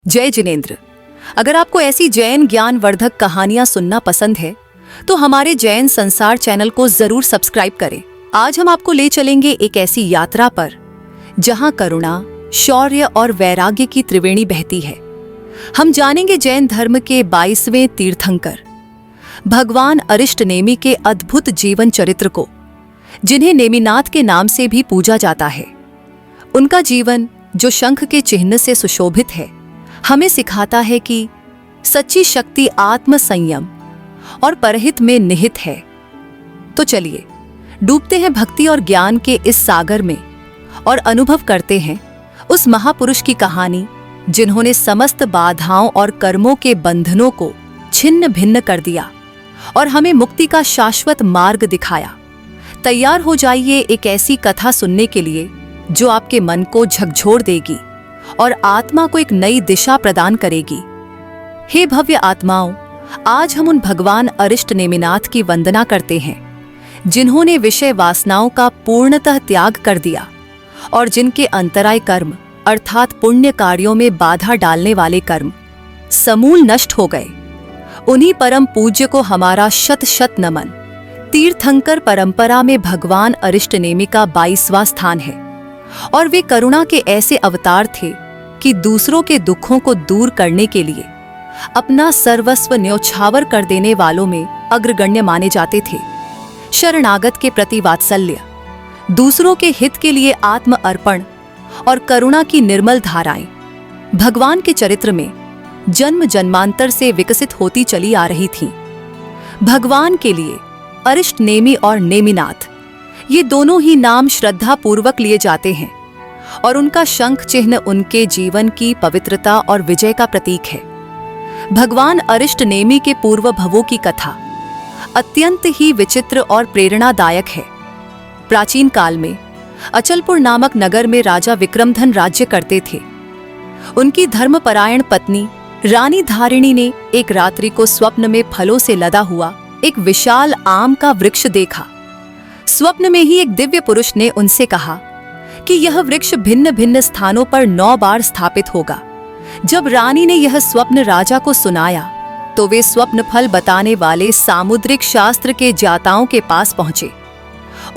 जय जिनेंद्र। अगर आपको ऐसी जैन ज्ञानवर्धक कहानियां सुनना पसंद है तो हमारे जैन संसार चैनल को जरूर सब्सक्राइब करें। आज हम आपको ले चलेंगे एक ऐसी यात्रा पर जहां करुणा, शौर्य और वैराग्य की त्रिवेणी बहती है। हम जानेंगे जैन धर्म के 22वें तीर्थंकर भगवान अरिष्ट नेमि के अद्भुत जीवन चरित्र को, जिन्हें नेमिनाथ के नाम से भी पूजा जाता है। उनका जीवन, जो शंख के चिन्ह से सुशोभित है, हमें सिखाता है कि सच्ची शक्ति आत्म संयम और परहित में निहित है। तो चलिए डूबते हैं भक्ति और ज्ञान के इस सागर में और अनुभव करते हैं उस महापुरुष की कहानी, जिन्होंने समस्त बाधाओं और कर्मों के बंधनों को छिन्न भिन्न कर दिया और हमें मुक्ति का शाश्वत मार्ग दिखाया। तैयार हो जाइए एक ऐसी कथा सुनने के लिए जो आपके मन को झकझोर देगी और आत्मा को एक नई दिशा प्रदान करेगी। हे भव्य आत्माओं, आज हम उन भगवान अरिष्ट नेमिनाथ की वंदना करते हैं, जिन्होंने विषय वासनाओं का पूर्णतः त्याग कर दिया और जिनके अंतराय कर्म अर्थात पुण्य कार्यों में बाधा डालने वाले कर्म समूल नष्ट हो गए। उन्हीं परम पूज्य को हमारा शत शत नमन। तीर्थंकर परंपरा में भगवान अरिष्ट नेमि का 22वां स्थान है और वे करुणा के ऐसे अवतार थे कि दूसरों के दुखों को दूर करने के लिए अपना सर्वस्व न्योछावर कर देने वालों में अग्रगण्य माने जाते थे। शरणागत के प्रति वात्सल्य, दूसरों के हित के लिए आत्म अर्पण और करुणा की निर्मल धाराएं भगवान के चरित्र में जन्म जन्मांतर से विकसित होती चली आ रही थीं। भगवान के लिए अरिष्ट नेमि और नेमिनाथ, ये दोनों ही नाम श्रद्धा पूर्वक लिए जाते हैं और उनका शंख चिन्ह उनके जीवन की पवित्रता और विजय का प्रतीक है। भगवान अरिष्ट नेमि के पूर्व भवों की कथा अत्यंत ही विचित्र और प्रेरणादायक है। प्राचीन काल में अचलपुर नामक नगर में राजा विक्रमधन राज्य करते थे। उनकी धर्मपरायण पत्नी रानी धारिणी ने एक रात्रि को स्वप्न में फलों से लदा हुआ एक विशाल आम का वृक्ष देखा। स्वप्न में ही एक दिव्य पुरुष ने उनसे कहा कि यह वृक्ष भिन्न भिन्न स्थानों पर 9 बार स्थापित होगा। जब रानी ने यह स्वप्न राजा को सुनाया तो वे स्वप्न फल बताने वाले सामुद्रिक शास्त्र के ज्ञाताओं के पास पहुंचे।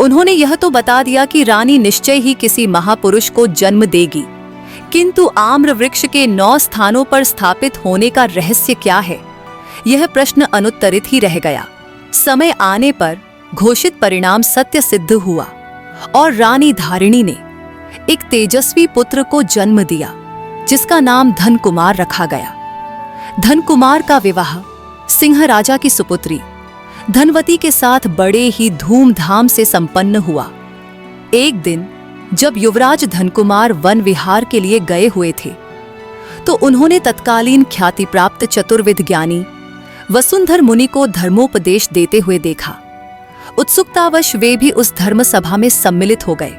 उन्होंने यह तो बता दिया कि रानी निश्चय ही किसी महापुरुष को जन्म देगी, किंतु आम्र वृक्ष के 9 स्थानों पर स्थापित होने का रहस्य क्या है, यह प्रश्न अनुत्तरित ही रह गया। समय आने पर घोषित परिणाम सत्य सिद्ध हुआ और रानी धारिणी ने एक तेजस्वी पुत्र को जन्म दिया, जिसका नाम धनकुमार रखा गया। धनकुमार का विवाह सिंह राजा की सुपुत्री धनवती के साथ बड़े ही धूमधाम से संपन्न हुआ। एक दिन जब युवराज धनकुमार वन विहार के लिए गए हुए थे तो उन्होंने तत्कालीन ख्याति प्राप्त चतुर्विद ज्ञानी वसुंधर मुनि को धर्मोपदेश देते हुए देखा। उत्सुकतावश वे भी उस धर्म सभा में सम्मिलित हो गए।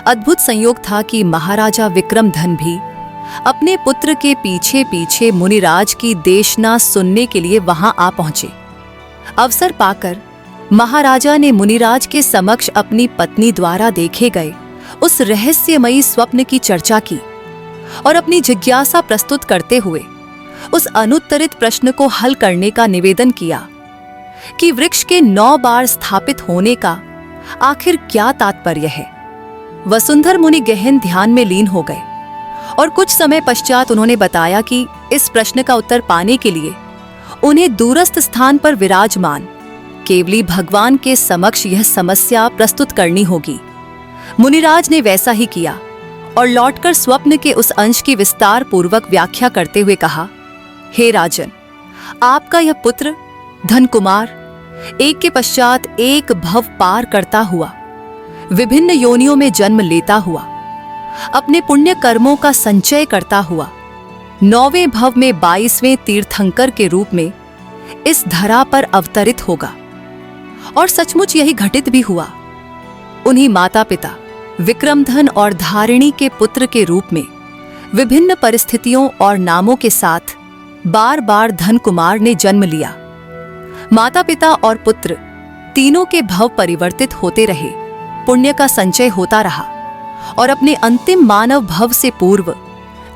अद्भुत संयोग था कि महाराजा विक्रमधन भी अपने पुत्र के पीछे पीछे मुनिराज की देशना सुनने के लिए वहां आ पहुंचे। अवसर पाकर महाराजा ने मुनिराज के समक्ष अपनी पत्नी द्वारा देखे गए उस रहस्यमयी स्वप्न की चर्चा की और अपनी जिज्ञासा प्रस्तुत करते हुए उस अनुत्तरित प्रश्न को हल करने का निवेदन किया कि वृक्ष के 9 बार स्थापित होने का आखिर क्या तात्पर्य है। वसुंधर मुनि गहन ध्यान में लीन हो गए और कुछ समय पश्चात उन्होंने बताया कि इस प्रश्न का उत्तर पाने के लिए उन्हें दूरस्थ स्थान पर विराजमान केवली भगवान के समक्ष यह समस्या प्रस्तुत करनी होगी। मुनिराज ने वैसा ही किया और लौटकर स्वप्न के उस अंश की विस्तार पूर्वक व्याख्या करते हुए कहा, हे राजन, आपका यह पुत्र धनकुमार एक के पश्चात एक भव पार करता हुआ, विभिन्न योनियों में जन्म लेता हुआ, अपने पुण्य कर्मों का संचय करता हुआ 9वें भव में 22वें तीर्थंकर के रूप में इस धरा पर अवतरित होगा। और सचमुच यही घटित भी हुआ। उन्हीं माता पिता विक्रमधन और धारिणी के पुत्र के रूप में विभिन्न परिस्थितियों और नामों के साथ बार बार धनकुमार ने जन्म लिया। माता पिता और पुत्र तीनों के भव परिवर्तित होते रहे, पुण्य का संचय होता रहा और अपने अंतिम मानव भव से पूर्व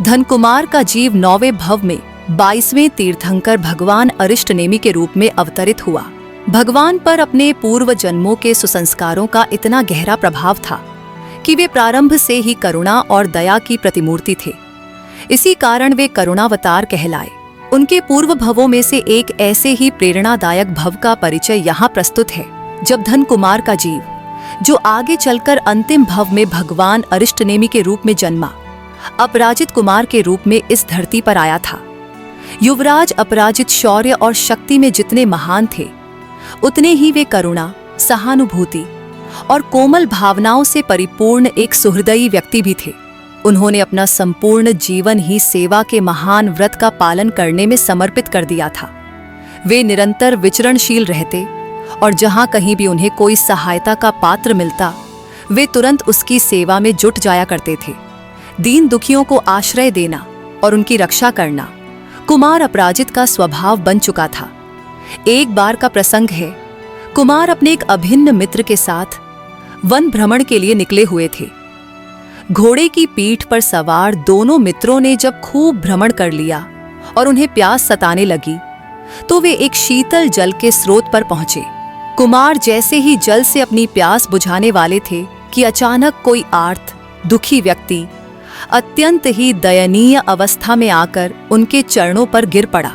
धनकुमार का जीव 9वें भव में 22वें तीर्थंकर भगवान अरिष्टनेमि के रूप में अवतरित हुआ। भगवान पर अपने पूर्व जन्मों के सुसंस्कारों का इतना गहरा प्रभाव था कि वे प्रारंभ से ही करुणा और दया की प्रतिमूर्ति थे। इसी कारण वे करुणावतार कहलाए। उनके पूर्व भवों में से एक ऐसे ही प्रेरणादायक भव का परिचय यहाँ प्रस्तुत है, जब धनकुमार का जीव, जो आगे चलकर अंतिम भव में भगवान अरिष्टनेमि के रूप में जन्मा, अपराजित कुमार के रूप में इस धरती पर आया था। युवराज अपराजित शौर्य और शक्ति में जितने महान थे, उतने ही वे करुणा, सहानुभूति और कोमल भावनाओं से परिपूर्ण एक सुहृदयी व्यक्ति भी थे। उन्होंने अपना संपूर्ण जीवन ही सेवा के महान व्रत का पालन करने में समर्पित कर दिया था। वे निरंतर विचरणशील रहते और जहां कहीं भी उन्हें कोई सहायता का पात्र मिलता, वे तुरंत उसकी सेवा में जुट जाया करते थे। दीन दुखियों को आश्रय देना और उनकी रक्षा करना कुमार अपराजित का स्वभाव बन चुका था। एक बार का प्रसंग है, कुमार अपने एक अभिन्न मित्र के साथ वन भ्रमण के लिए निकले हुए थे। घोड़े की पीठ पर सवार दोनों मित्रों ने जब खूब भ्रमण कर लिया और उन्हें प्यास सताने लगी, तो वे एक शीतल जल के स्रोत पर पहुंचे। कुमार जैसे ही जल से अपनी प्यास बुझाने वाले थे कि अचानक कोई आर्त, दुखी व्यक्ति अत्यंत ही दयनीय अवस्था में आकर उनके चरणों पर गिर पड़ा।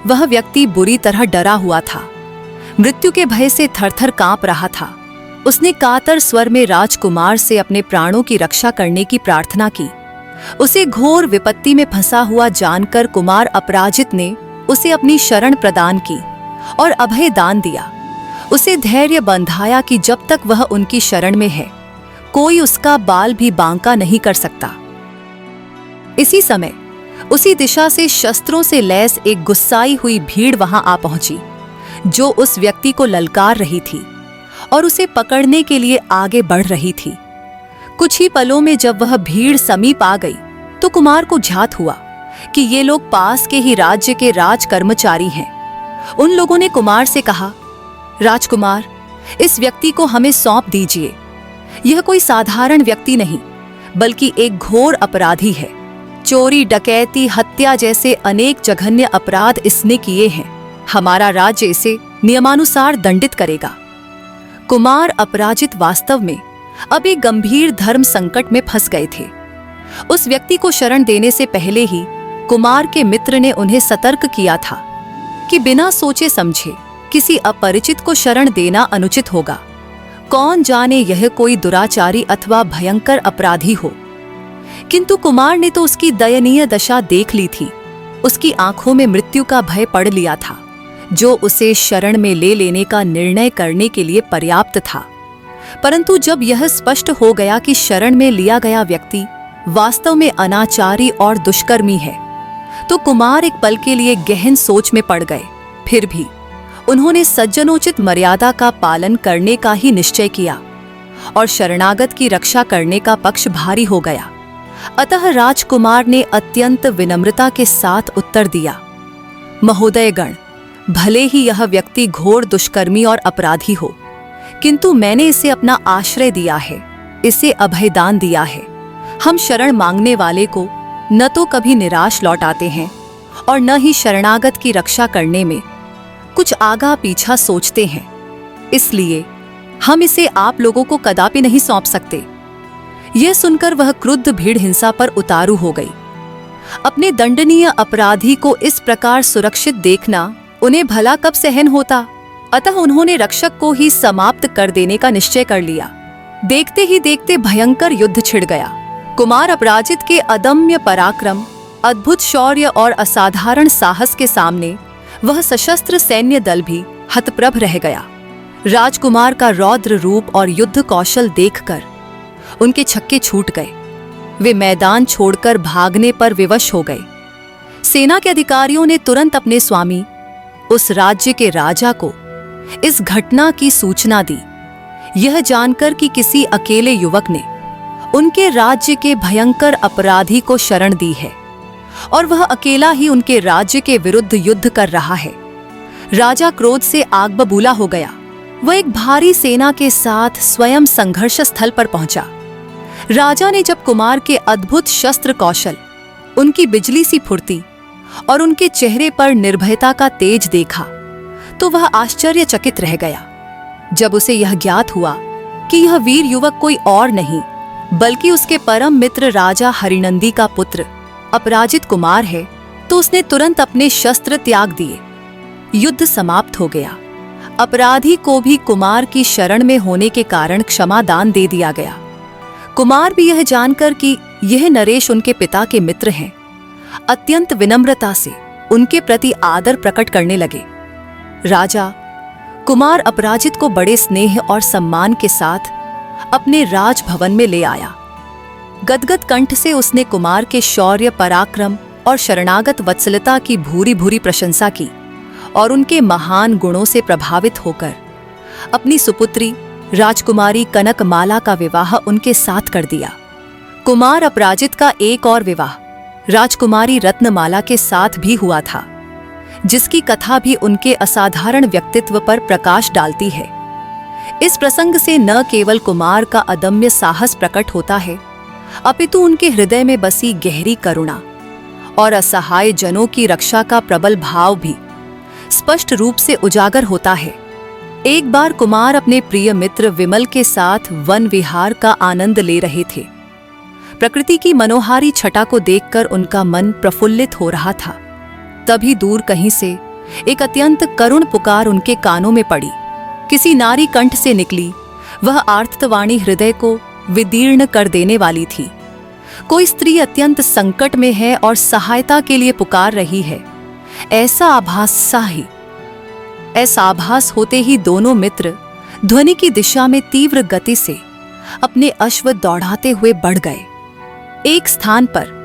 वह व्यक्ति बुरी तरह डरा हुआ था, मृत्यु के भय से थरथर कांप रहा था। उसने कातर स्वर में राजकुमार से अपने प्राणों की रक्षा करने की प्रार्थना की। उसे घोर विपत्ति में फंसा हुआ जानकर कुमार अपराजित ने उसे अपनी शरण प्रदान की और अभय दान दिया। उसे धैर्य बंधाया कि जब तक वह उनकी शरण में है, कोई उसका बाल भी बांका नहीं कर सकता। इसी समय उसी दिशा से शस्त्रों से लैस एक गुस्साई हुई भीड़ वहां आ पहुंची, जो उस व्यक्ति को ललकार रही थी और उसे पकड़ने के लिए आगे बढ़ रही थी। कुछ ही पलों में जब वह भीड़ समीप आ गई, तो कुमार को झात हुआ कि ये लोग पास के ही राज्य के राज कर्मचारी हैं। उन लोगों ने कुमार से कहा, राजकुमार, इस व्यक्ति को हमें सौंप दीजिए। यह कोई साधारण व्यक्ति नहीं, बल्कि एक घोर अपराधी है। चोरी, डकैती, हत्या जैसे अनेक जघन्य अपराध इसने किए हैं। हमारा राज्य इसे नियमानुसार दंडित करेगा। कुमार अपराजित वास्तव में अब एक गंभीर धर्म संकट में फंस गए थे। उस व्यक्ति को शरण देने से पहले ही कुमार के मित्र ने उन्हें सतर्क किया था कि बिना सोचे समझे किसी अपरिचित को शरण देना अनुचित होगा। कौन जाने यह कोई दुराचारी अथवा भयंकर अपराधी हो। किंतु कुमार ने तो उसकी दयनीय दशा देख ली थी। उसकी आंखों में मृत्यु का भय पड़ लिया था, जो उसे शरण में ले लेने का निर्णय करने के लिए पर्याप्त था। परंतु जब यह स्पष्ट हो गया कि शरण में लिया गया व्यक्ति वास्तव में अनाचारी और दुष्कर्मी है, तो कुमार एक पल के लिए गहन सोच में पड़ गए। फिर भी उन्होंने सज्जनोचित मर्यादा का पालन करने का ही निश्चय किया और शरणागत की रक्षा करने का पक्ष भारी हो गया। अतः राजकुमार ने अत्यंत विनम्रता के साथ उत्तर दिया, महोदयगण, भले ही यह व्यक्ति घोर दुष्कर्मी और अपराधी हो, किंतु मैंने इसे अपना आश्रय दिया है, इसे अभयदान दिया है। हम शरण मांगने वाले को न तो कभी निराश लौटाते हैं और न ही शरणागत की रक्षा करने में कुछ आगा पीछा सोचते हैं। इसलिए हम इसे आप लोगों को कदापि नहीं सौंप सकते। यह सुनकर वह क्रुद्ध भीड़ हिंसा पर उतारू हो गई। अपने दंडनीय अपराधी को इस प्रकार सुरक्षित देखना उन्हें भला कब सहन होता। अतः उन्होंने रक्षक को ही समाप्त कर देने का निश्चय कर लिया। देखते ही देखते भयंकर युद्ध छिड़ गया। कुमार अपराजित के अदम्य पराक्रम, अद्भुत शौर्य और असाधारण साहस के सामने वह सशस्त्र सैन्य दल भी हतप्रभ रह गया। राजकुमार का रौद्र रूप और युद्ध कौशल देखकर उनके छक्के छूट गए। वे मैदान छोड़कर भागने पर विवश हो गए। सेना के अधिकारियों ने तुरंत अपने स्वामी, उस राज्य के राजा को इस घटना की सूचना दी, यह जानकर कि किसी अकेले युवक ने उनके राज्य के भयंकर अपराधी को शरण दी है और वह अकेला ही उनके राज्य के विरुद्ध युद्ध कर रहा है। राजा क्रोध से आग बबूला हो गया। वह एक भारी सेना के साथ स्वयं संघर्ष स्थल पर पहुंचा। राजा ने जब कुमार के अद्भुत शस्त्र कौशल उनकी बिजली सी फुर्ती और उनके चेहरे पर निर्भयता का तेज देखा तो वह आश्चर्यचकित रह गया। जब उसे यह ज्ञात हुआ कि यह वीर युवक कोई और नहीं बल्कि उसके परम मित्र राजा हरिनंदी का पुत्र अपराजित कुमार है, तो उसने तुरंत अपने शस्त्र त्याग दिए। युद्ध समाप्त हो गया। अपराधी को भी कुमार की शरण में होने के कारण क्षमा दान दे दिया गया। कुमार भी यह जानकर कि यह नरेश उनके पिता के मित्र हैं, अत्यंत विनम्रता से उनके प्रति आदर प्रकट करने लगे। राजा कुमार अपराजित को बड़े स्नेह और सम्मान के साथ अपने राजभवन में ले आया। गदगद कंठ से उसने कुमार के शौर्य, पराक्रम और शरणागत वत्सलता की भूरी भूरी प्रशंसा की और उनके महान गुणों से प्रभावित होकर अपनी सुपुत्री राजकुमारी कनकमाला का विवाह उनके साथ कर दिया। कुमार अपराजित का एक और विवाह राजकुमारी रत्नमाला के साथ भी हुआ था, जिसकी कथा भी उनके असाधारण व्यक्तित्व पर प्रकाश डालती है। इस प्रसंग से न केवल कुमार का अदम्य साहस प्रकट होता है, अपितु उनके हृदय में बसी गहरी करुणा और असहाय जनों की रक्षा का प्रबल भाव भी स्पष्ट रूप से उजागर होता है। एक बार कुमार अपने प्रिय मित्र विमल के साथ वन विहार का आनंद ले रहे थे। प्रकृति की मनोहारी छटा को देखकर उनका मन प्रफुल्लित हो रहा था। तभी दूर कहीं से एक अत्यंत करुण पुकार उनके कानों में पड़ी। किसी नारी कंठ से निकली वह आर्तवाणी हृदय को विदीर्ण कर देने वाली थी। कोई स्त्री अत्यंत संकट में है और सहायता के लिए पुकार रही है, ऐसा आभास होते ही दोनों मित्र ध्वनि की दिशा में तीव्र गति से अपने अश्व दौड़ाते हुए बढ़ गए। एक स्थान पर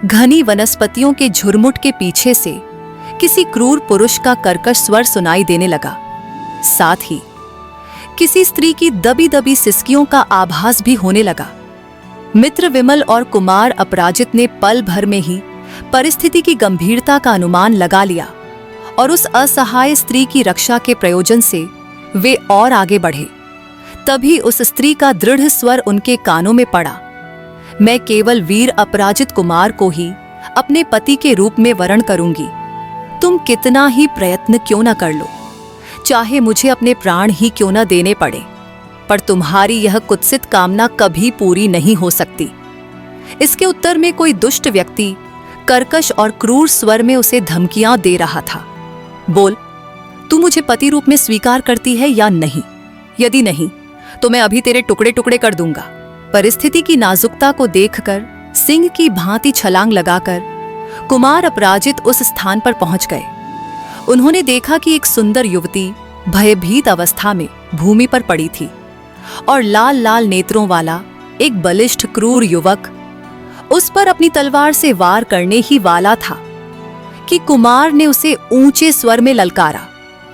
घनी वनस्पतियों के झुरमुट के पीछे से किसी क्रूर पुरुष का कर्कश स्वर सुनाई देने लगा। साथ ही किसी स्त्री की दबी दबी सिसकियों का आभास भी होने लगा। मित्र विमल और कुमार अपराजित ने पल भर में ही परिस्थिति की गंभीरता का अनुमान लगा लिया और उस असहाय स्त्री की रक्षा के प्रयोजन से वे और आगे बढ़े। तभी उस स्त्री का दृढ़ स्वर उनके कानों में पड़ा, मैं केवल वीर अपराजित कुमार को ही अपने पति के रूप में वरण करूंगी। तुम कितना ही प्रयत्न क्यों न कर लो, चाहे मुझे अपने प्राण ही क्यों न देने पड़े, पर तुम्हारी यह कुत्सित कामना कभी पूरी नहीं हो सकती। इसके उत्तर में कोई दुष्ट व्यक्ति कर्कश और क्रूर स्वर में उसे धमकियां दे रहा था। बोल, तू मुझे पति रूप में स्वीकार करती है या नहीं? यदि नहीं तो मैं अभी तेरे टुकड़े टुकड़े कर दूंगा। परिस्थिति की नाजुकता को देखकर सिंह की भांति छलांग लगाकर कुमार अपराजित उस स्थान पर पहुंच गए। उन्होंने देखा कि एक सुंदर युवती भयभीत अवस्था में भूमि पर पड़ी थी और लाल लाल नेत्रों वाला एक बलिष्ठ क्रूर युवक उस पर अपनी तलवार से वार करने ही वाला था कि कुमार ने उसे ऊंचे स्वर में ललकारा,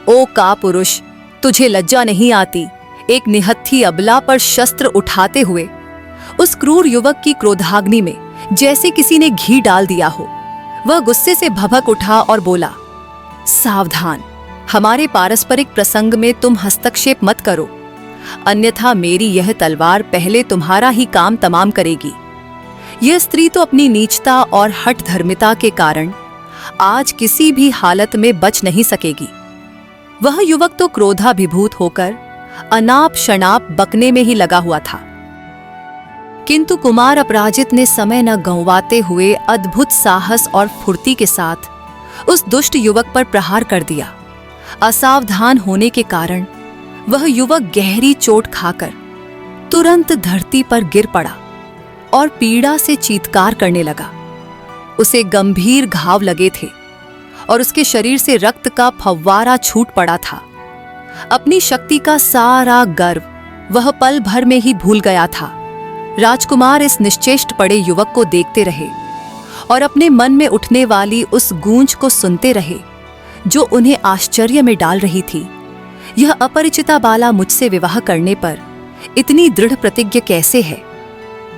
ओ कापुरुष, तुझे लज्जा नहीं आती एक निहत्थी अबला पर शस्त्र उठाते हुए? उस क्रूर युवक की क्रोधाग्नि में जैसे किसी ने घी डाल दिया हो। वह गुस्से से भभक उठा और बोला, सावधान, हमारे पारस्परिक प्रसंग में तुम हस्तक्षेप मत करो, अन्यथा मेरी यह तलवार पहले तुम्हारा ही काम तमाम करेगी। यह स्त्री तो अपनी नीचता और हठ धर्मिता के कारण आज किसी भी हालत में बच नहीं सकेगी। वह युवक तो क्रोधाभिभूत होकर अनाप शनाप बकने में ही लगा हुआ था, किंतु कुमार अपराजित ने समय न गंवाते हुए अद्भुत साहस और फुर्ती के साथ उस दुष्ट युवक पर प्रहार कर दिया। असावधान होने के कारण वह युवक गहरी चोट खाकर तुरंत धरती पर गिर पड़ा और पीड़ा से चीत्कार करने लगा। उसे गंभीर घाव लगे थे और उसके शरीर से रक्त का फव्वारा छूट पड़ा था। अपनी शक्ति का सारा गर्व वह पल भर में ही भूल गया था। राजकुमार इस निश्चेष्ट पड़े युवक को देखते रहे और अपने मन में उठने वाली उस गूंज को सुनते रहे जो उन्हें आश्चर्य में डाल रही थी। यह अपरिचिता बाला मुझसे विवाह करने पर इतनी दृढ़ प्रतिज्ञ कैसे है?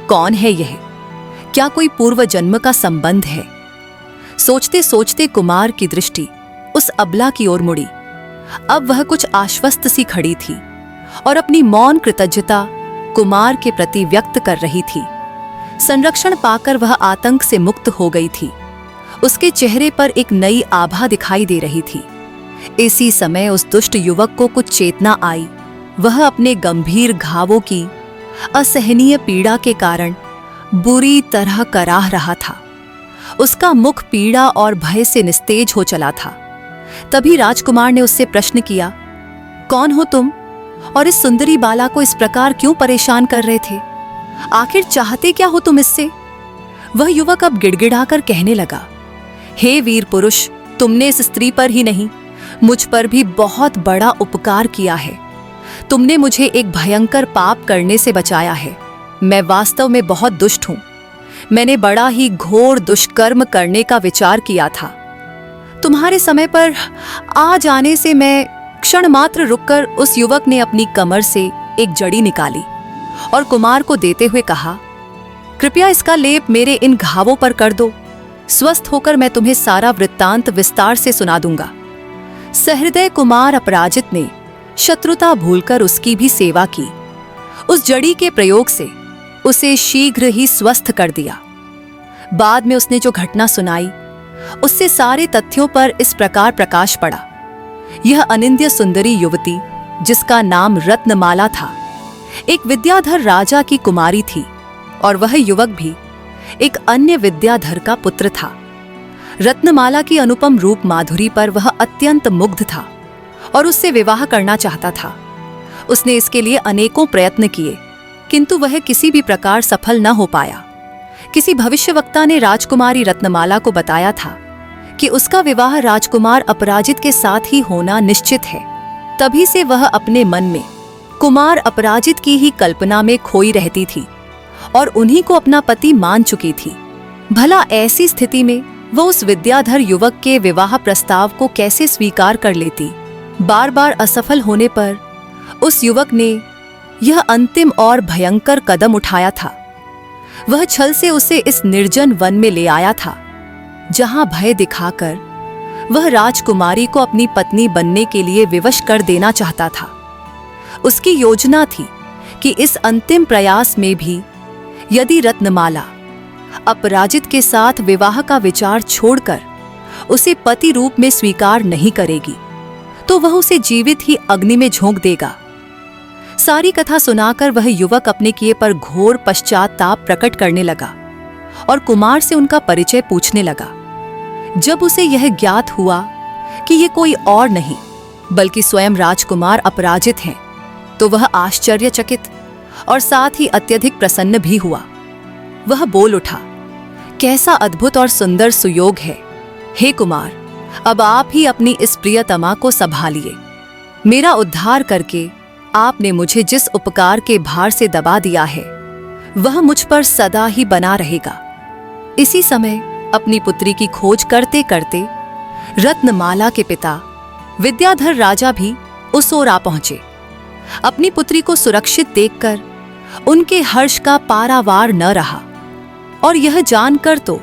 कौन है यह? क्या कोई पूर्व जन्म का संबंध है? सोचते सोचते कुमार की दृष्टि उस अबला की ओर मुड़ी। अब वह कुछ आश्वस्त सी खड़ी थी और अपनी मौन कृतज्ञता कुमार के प्रति व्यक्त कर रही थी। संरक्षण पाकर वह आतंक से मुक्त हो गई थी। उसके चेहरे पर एक नई आभा दिखाई दे रही थी। इसी समय उस दुष्ट युवक को कुछ चेतना आई। वह अपने गंभीर घावों की असहनीय पीड़ा के कारण बुरी तरह कराह रहा था। उसका मुख पीड़ा और भय से निस्तेज हो चला था। तभी राजकुमार ने उससे प्रश्न किया, कौन हो तुम और इस सुंदरी बाला को इस प्रकार क्यों परेशान कर रहे थे? आखिर चाहते क्या हो तुम इससे? वह युवक अब गिड़गिड़ाकर कहने लगा, हे वीर पुरुष, तुमने इस स्त्री पर ही नहीं, मुझ पर भी बहुत बड़ा उपकार किया है। तुमने मुझे एक भयंकर पाप करने से बचाया है। मैं वास्तव में बहुत दुष्ट हूं। मैंने बड़ा ही घोर दुष्कर्म करने का विचार किया था। तुम्हारे समय पर आ जाने से मैं क्षण मात्र रुककर उस युवक ने अपनी कमर से एक जड़ी निकाली और कुमार को देते हुए कहा, कृपया इसका लेप मेरे इन घावों पर कर दो। स्वस्थ होकर मैं तुम्हें सारा वृत्तांत विस्तार से सुना दूंगा। सहृदय कुमार अपराजित ने शत्रुता भूलकर उसकी भी सेवा की। उस जड़ी के प्रयोग से उसे शीघ्र ही स्वस्थ कर दिया। बाद में उसने जो घटना सुनाई, उससे सारे तथ्यों पर इस प्रकार प्रकाश पड़ा। यह अनिंद्य सुंदरी युवती, जिसका नाम रत्नमाला था, एक विद्याधर राजा की कुमारी थी और वह युवक भी एक अन्य विद्याधर का पुत्र था। रत्नमाला की अनुपम रूप माधुरी पर वह अत्यंत मुग्ध था और उससे विवाह करना चाहता था। उसने इसके लिए अनेकों प्रयत्न किए, किंतु वह किसी भी प्रकार सफल न हो पाया। किसी भविष्यवक्ता ने राजकुमारी रत्नमाला को बताया था कि उसका विवाह राजकुमार अपराजित के साथ ही होना निश्चित है। तभी से वह अपने मन में कुमार अपराजित की ही कल्पना में खोई रहती थी और उन्हीं को अपना पति मान चुकी थी। भला ऐसी स्थिति में वह उस विद्याधर युवक के विवाह प्रस्ताव को कैसे स्वीकार कर लेती? बार बार असफल होने पर उस युवक ने यह अंतिम और भयंकर कदम उठाया था। वह छल से उसे इस निर्जन वन में ले आया था, जहां भय दिखाकर वह राजकुमारी को अपनी पत्नी बनने के लिए विवश कर देना चाहता था। उसकी योजना थी कि इस अंतिम प्रयास में भी यदि रत्नमाला अपराजित के साथ विवाह का विचार छोड़कर उसे पति रूप में स्वीकार नहीं करेगी, तो वह उसे जीवित ही अग्नि में झोंक देगा। सारी कथा सुनाकर वह युवक अपने किए पर घोर पश्चाताप प्रकट करने लगा और कुमार से उनका परिचय पूछने लगा। जब उसे यह ज्ञात हुआ कि ये कोई और नहीं बल्कि स्वयं राजकुमार अपराजित हैं, तो वह आश्चर्यचकित और साथ ही अत्यधिक प्रसन्न भी हुआ। वह बोल उठा, कैसा अद्भुत और सुंदर सुयोग है। हे कुमार, अब आप ही अपनी इस प्रियतमा को संभालिए। मेरा उद्धार करके आपने मुझे जिस उपकार के भार से दबा दिया है, वह मुझ पर सदा ही बना रहेगा। इसी समय अपनी पुत्री की खोज करते करते रत्नमाला के पिता विद्याधर राजा भी उस ओर आ पहुंचे। अपनी पुत्री को सुरक्षित देखकर उनके हर्ष का पारावार न रहा और यह जानकर तो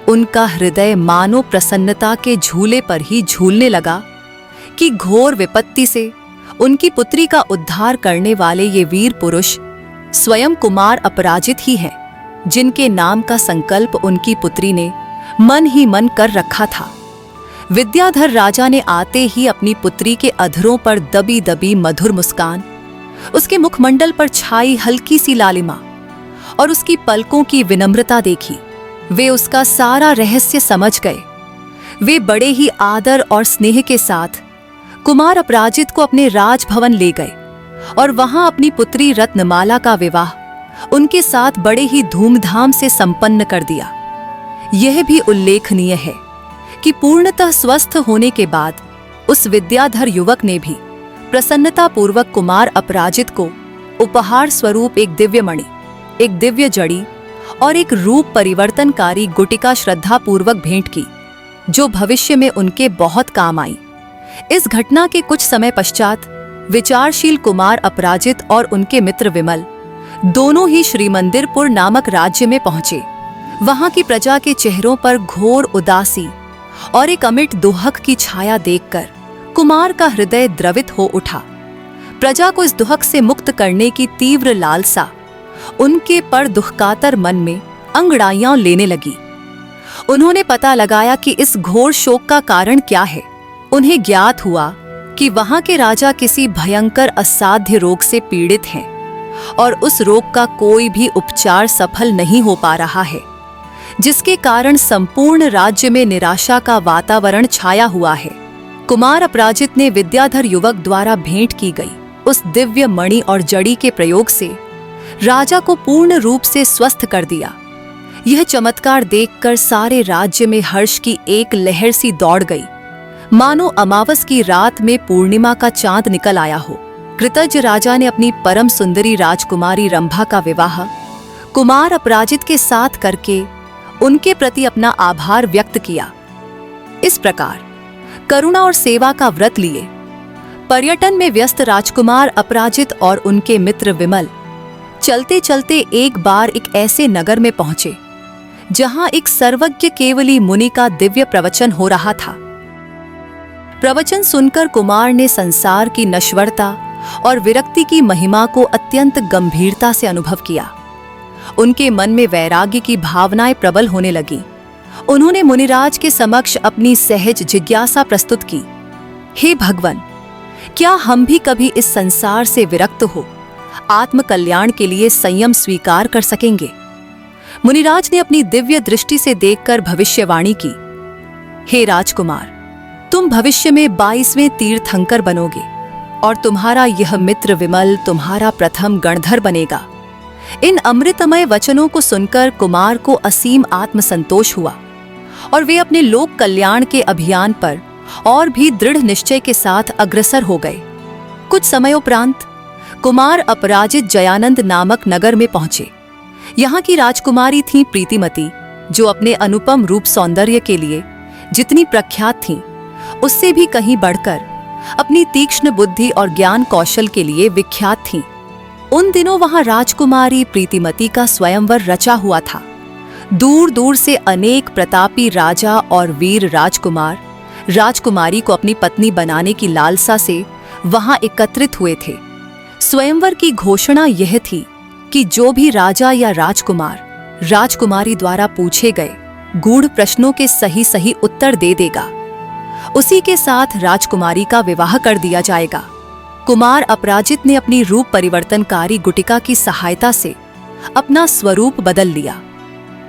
उनका हृदय मानो प्रसन्नता के झूले पर ही झूलने लगा कि घोर विपत्ति से उनकी पुत्री का उद्धार करने वाले ये वीर पुरुष स्वयं कुमार अपराजित ही हैं, जिनके नाम का संकल्प उनकी पुत्री ने मन ही मन कर रखा था। विद्याधर राजा ने आते ही अपनी पुत्री के अधरों पर दबी दबी मधुर मुस्कान, उसके मुखमंडल पर छाई हल्की सी लालिमा और उसकी पलकों की विनम्रता देखी। वे उसका सारा रहस्य समझ गए। वे बड़े ही आदर और स्नेह के साथ कुमार अपराजित को अपने राजभवन ले गए और वहां अपनी पुत्री रत्नमाला का विवाह उनके साथ बड़े ही धूमधाम से संपन्न कर दिया। यह भी उल्लेखनीय है कि पूर्णतः स्वस्थ होने के बाद उस विद्याधर युवक ने भी प्रसन्नतापूर्वक कुमार अपराजित को उपहार स्वरूप एक दिव्य मणि, एक दिव्य जड़ी और एक रूप परिवर्तनकारी गुटिका श्रद्धापूर्वक भेंट की, जो भविष्य में उनके बहुत काम आई। इस घटना के कुछ समय पश्चात विचारशील कुमार अपराजित और उनके मित्र विमल दोनों ही श्रीमंदिरपुर नामक राज्य में पहुंचे। वहां की प्रजा के चेहरों पर घोर उदासी और एक अमिट दुहक की छाया देखकर कुमार का हृदय द्रवित हो उठा। प्रजा को इस दुहक से मुक्त करने की तीव्र लालसा उनके पर दुखकातर मन में अंगड़ाइयां लेने लगी। उन्होंने पता लगाया कि इस घोर शोक का कारण क्या है। उन्हें ज्ञात हुआ कि वहां के राजा किसी भयंकर असाध्य रोग से पीड़ित हैं और उस रोग का कोई भी उपचार सफल नहीं हो पा रहा है, जिसके कारण संपूर्ण राज्य में निराशा का वातावरण छाया हुआ है। कुमार अपराजित ने विद्याधर युवक द्वारा भेंट की गई उस दिव्य मणि और जड़ी के प्रयोग से राजा को पूर्ण रूप से स्वस्थ कर दिया। यह चमत्कार देखकर सारे राज्य में हर्ष की एक लहर सी दौड़ गई, मानो अमावस की रात में पूर्णिमा का चांद निकल आया हो। कृतज्ञ राजा ने अपनी परम सुंदरी राजकुमारी रंभा का विवाह कुमार अपराजित के साथ करके उनके प्रति अपना आभार व्यक्त किया। इस प्रकार करुणा और सेवा का व्रत लिए पर्यटन में व्यस्त राजकुमार अपराजित और उनके मित्र विमल चलते चलते एक बार एक ऐसे नगर में पहुंचे जहां एक सर्वज्ञ केवली मुनि का दिव्य प्रवचन हो रहा था। प्रवचन सुनकर कुमार ने संसार की नश्वरता और विरक्ति की महिमा को अत्यंत गंभीरता से अनुभव किया। उनके मन में वैराग्य की भावनाएं प्रबल होने लगी। उन्होंने मुनिराज के समक्ष अपनी सहज जिज्ञासा प्रस्तुत की, हे भगवान, क्या हम भी कभी इस संसार से विरक्त हो आत्म कल्याण के लिए संयम स्वीकार कर सकेंगे? मुनिराज ने अपनी दिव्य दृष्टि से देखकर भविष्यवाणी की, हे राजकुमार, तुम भविष्य में 22वें तीर्थंकर बनोगे और तुम्हारा यह मित्र विमल तुम्हारा प्रथम गणधर बनेगा। इन अमृतमय वचनों को सुनकर कुमार को असीम आत्मसंतोष हुआ और वे अपने लोक कल्याण के अभियान पर और भी दृढ़ निश्चय के साथ अग्रसर हो गए। कुछ समयोपरांत कुमार अपराजित जयानंद नामक नगर में पहुंचे। यहाँ की राजकुमारी थी प्रीतिमती, जो अपने अनुपम रूप सौंदर्य के लिए जितनी प्रख्यात थीं, उससे भी कहीं बढ़कर अपनी तीक्ष्ण बुद्धि और ज्ञान कौशल के लिए विख्यात थीं। उन दिनों वहां राजकुमारी प्रीतिमती का स्वयंवर रचा हुआ था। दूर दूर से अनेक प्रतापी राजा और वीर राजकुमार राजकुमारी को अपनी पत्नी बनाने की लालसा से वहां एकत्रित हुए थे। स्वयंवर की घोषणा यह थी कि जो भी राजा या राजकुमार राजकुमारी द्वारा पूछे गए गूढ़ प्रश्नों के सही सही उत्तर दे देगा, उसी के साथ राजकुमारी का विवाह कर दिया जाएगा। कुमार अपराजित ने अपनी रूप परिवर्तनकारी गुटिका की सहायता से अपना स्वरूप बदल लिया।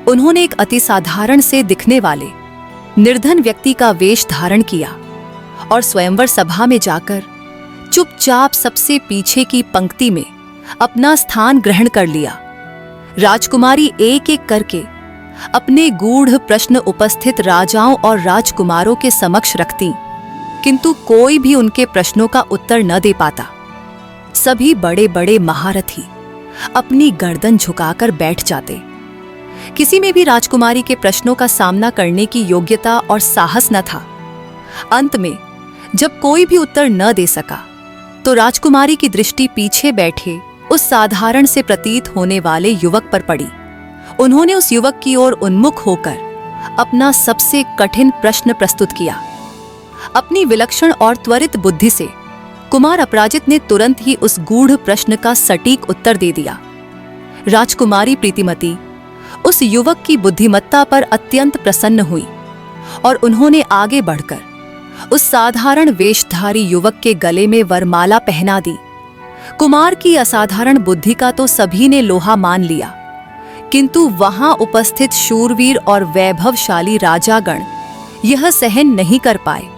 उन्होंने एक अति साधारण से दिखने वाले निर्धन व्यक्ति का वेश धारण किया और स्वयंवर सभा में जाकर चुपचाप सबसे पीछे की पंक्ति में अपना स्थान ग्रहण कर लिया। राजकुमारी एक एक करके अपने गूढ़ प्रश्न उपस्थित राजाओं और राजकुमारों के समक्ष रखती, किंतु कोई भी उनके प्रश्नों का उत्तर न दे पाता। सभी बड़े बड़े महारथी अपनी गर्दन झुकाकर बैठ जाते। किसी में भी राजकुमारी के प्रश्नों का सामना करने की योग्यता और साहस न था। अंत में जब कोई भी उत्तर न दे सका तो राजकुमारी की दृष्टि पीछे बैठे उस साधारण से प्रतीत होने वाले युवक पर पड़ी। उन्होंने उस युवक की ओर उन्मुख होकर अपना सबसे कठिन प्रश्न प्रस्तुत किया। अपनी विलक्षण और त्वरित बुद्धि से कुमार अपराजित ने तुरंत ही उस गूढ़ प्रश्न का सटीक उत्तर दे दिया। राजकुमारी प्रीतिमती उस युवक की बुद्धिमत्ता पर अत्यंत प्रसन्न हुई और उन्होंने आगे बढ़कर उस साधारण वेशधारी युवक के गले में वरमाला पहना दी। कुमार की असाधारण बुद्धि का तो सभी ने लोहा मान लिया, किंतु वहां उपस्थित शूरवीर और वैभवशाली राजागण यह सहन नहीं कर पाए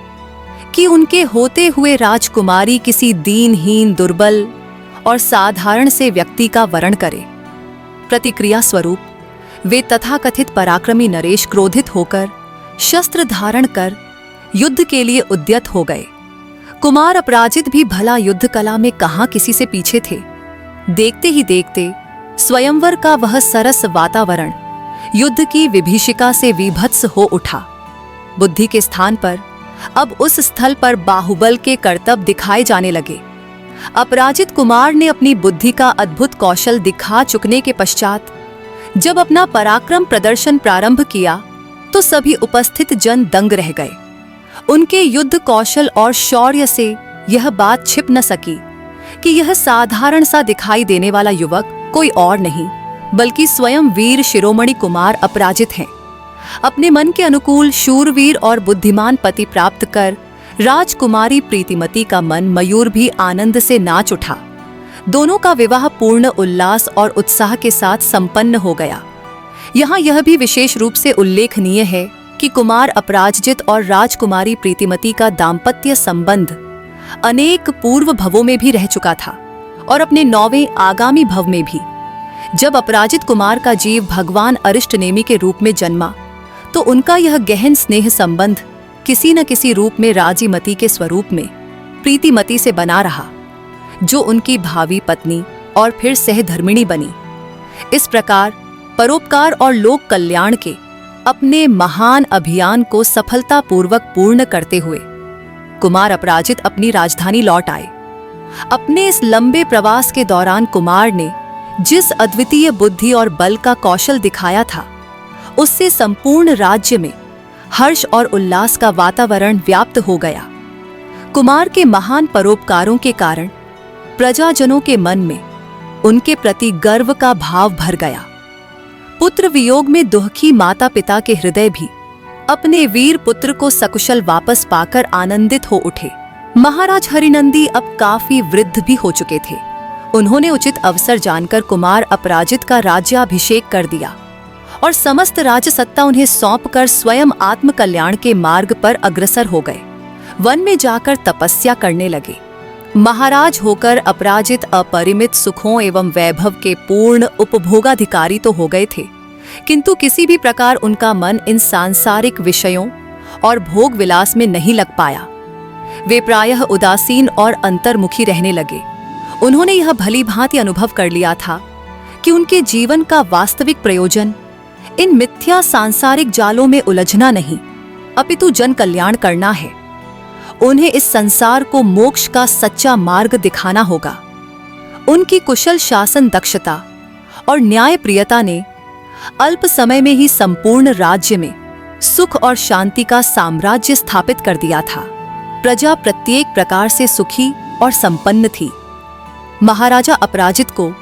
कि उनके होते हुए राजकुमारी किसी दीनहीन, दुर्बल और साधारण से व्यक्ति का वरण करे। प्रतिक्रिया स्वरूप वे तथाकथित पराक्रमी नरेश क्रोधित होकर शस्त्र धारण कर युद्ध के लिए उद्यत हो गए। कुमार अपराजित भी भला युद्ध कला में कहां किसी से पीछे थे। देखते ही देखते स्वयंवर का वह सरस वातावरण युद्ध की विभीषिका से विभत्स हो उठा। बुद्धि के स्थान पर अब उस स्थल पर बाहुबल के करतब दिखाए जाने लगे। अपराजित कुमार ने अपनी बुद्धि का अद्भुत कौशल दिखा चुकने के पश्चात जब अपना पराक्रम प्रदर्शन प्रारंभ किया तो सभी उपस्थित जन दंग रह गए। उनके युद्ध कौशल और शौर्य से यह बात छिप न सकी कि यह साधारण सा दिखाई देने वाला युवक कोई और नहीं बल्कि स्वयं वीर शिरोमणि कुमार अपराजित हैं। अपने मन के अनुकूल शूरवीर और बुद्धिमान पति प्राप्त कर राजकुमारी प्रीतिमती का मन मयूर भी आनंद से नाच उठा। दोनों का विवाह पूर्ण उल्लास और उत्साह के साथ संपन्न हो गया। यहाँ यह भी विशेष रूप से उल्लेखनीय है कि कुमार अपराजित और राजकुमारी प्रीतिमती का दाम्पत्य संबंध अनेक पूर्व भवों में भी रह चुका था और अपने 9वें आगामी भव में भी। जब अपराजित कुमार का जीव भगवान अरिष्टनेमि के रूप में जन्मा तो उनका यह गहन स्नेह संबंध किसी न किसी रूप में राजीमती के स्वरूप में प्रीतिमती से बना रहा, जो उनकी भावी पत्नी और फिर सहधर्मिणी बनी। इस प्रकार परोपकार और लोक कल्याण के अपने महान अभियान को सफलतापूर्वक पूर्ण करते हुए कुमार अपराजित अपनी राजधानी लौट आए। अपने इस लंबे प्रवास के दौरान कुमार ने जिस अद्वितीय बुद्धि और बल का कौशल दिखाया था, उससे संपूर्ण राज्य में हर्ष और उल्लास का वातावरण व्याप्त हो गया। कुमार के महान परोपकारों के कारण प्रजाजनों के मन में उनके प्रति गर्व का भाव भर गया। पुत्र वियोग में दुखी माता पिता के हृदय भी अपने वीर पुत्र को सकुशल वापस पाकर आनंदित हो उठे। महाराज हरिनंदी अब काफी वृद्ध भी हो चुके थे। उन्होंने उचित अवसर जानकर कुमार अपराजित का राज्याभिषेक कर दिया और समस्त राजसत्ता उन्हें सौंपकर स्वयं आत्म कल्याण के मार्ग पर अग्रसर हो गए। वन में जाकर तपस्या करने लगे। महाराज होकर अपराजित अपरिमित सुखों एवं वैभव के पूर्ण उपभोगाधिकारी तो हो गए थे, किंतु किसी भी प्रकार उनका मन इन सांसारिक विषयों और भोग विलास में नहीं लग पाया। वे प्रायः उदासीन और अंतर्मुखी रहने लगे। उन्होंने यह भली भांति अनुभव कर लिया था कि उनके जीवन का वास्तविक प्रयोजन इन मिथ्या सांसारिक जालों में उलझना नहीं, अपितु जन कल्याण करना है। उन्हें इस संसार को मोक्ष का सच्चा मार्ग दिखाना होगा। उनकी कुशल शासन दक्षता और न्यायप्रियता ने अल्प समय में ही संपूर्ण राज्य में सुख और शांति का साम्राज्य स्थापित कर दिया था। प्रजा प्रत्येक प्रकार से सुखी और संपन्न थी। महाराजा अपराजित को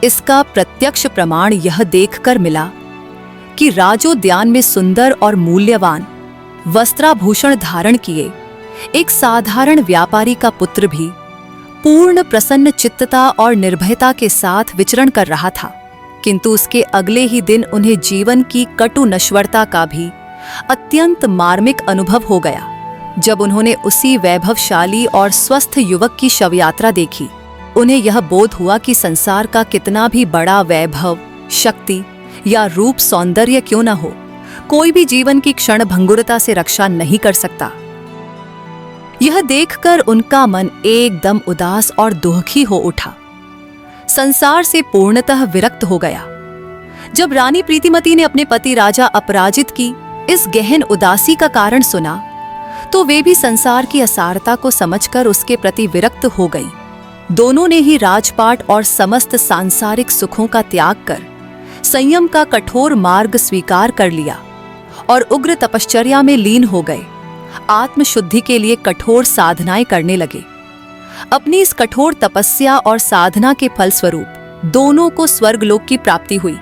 इसका प्रत्यक्ष प्रमाण यह देखकर मिला कि राजोद्यान में सुंदर और मूल्यवान वस्त्राभूषण धारण किए एक साधारण व्यापारी का पुत्र भी पूर्ण प्रसन्न चित्तता और निर्भयता के साथ विचरण कर रहा था, किंतु उसके अगले ही दिन उन्हें जीवन की कटु नश्वरता का भी अत्यंत मार्मिक अनुभव हो गया। जब उन्होंने उसी वैभवशाली और स्वस्थ युवक की शवयात्रा देखी, उन्हें यह बोध हुआ कि संसार का कितना भी बड़ा वैभव, शक्ति या रूप सौंदर्य क्यों न हो, कोई भी जीवन की क्षण भंगुरता से रक्षा नहीं कर सकता। यह देखकर उनका मन एकदम उदास और दुखी हो उठा, संसार से पूर्णतः विरक्त हो गया। जब रानी प्रीतिमती ने अपने पति राजा अपराजित की इस गहन उदासी का कारण सुना, तो वे भी संसार की असारता को समझकर उसके प्रति विरक्त हो गईं। दोनों ने ही राजपाट और समस्त सांसारिक सुखों का त्याग कर संयम का कठोर मार्ग स्वीकार कर लिया और उग्र तपश्चर्या में लीन हो गए। आत्मशुद्धि के लिए कठोर साधनाएं करने लगे। अपनी इस कठोर तपस्या और साधना के फलस्वरूप दोनों को स्वर्गलोक की प्राप्ति हुई,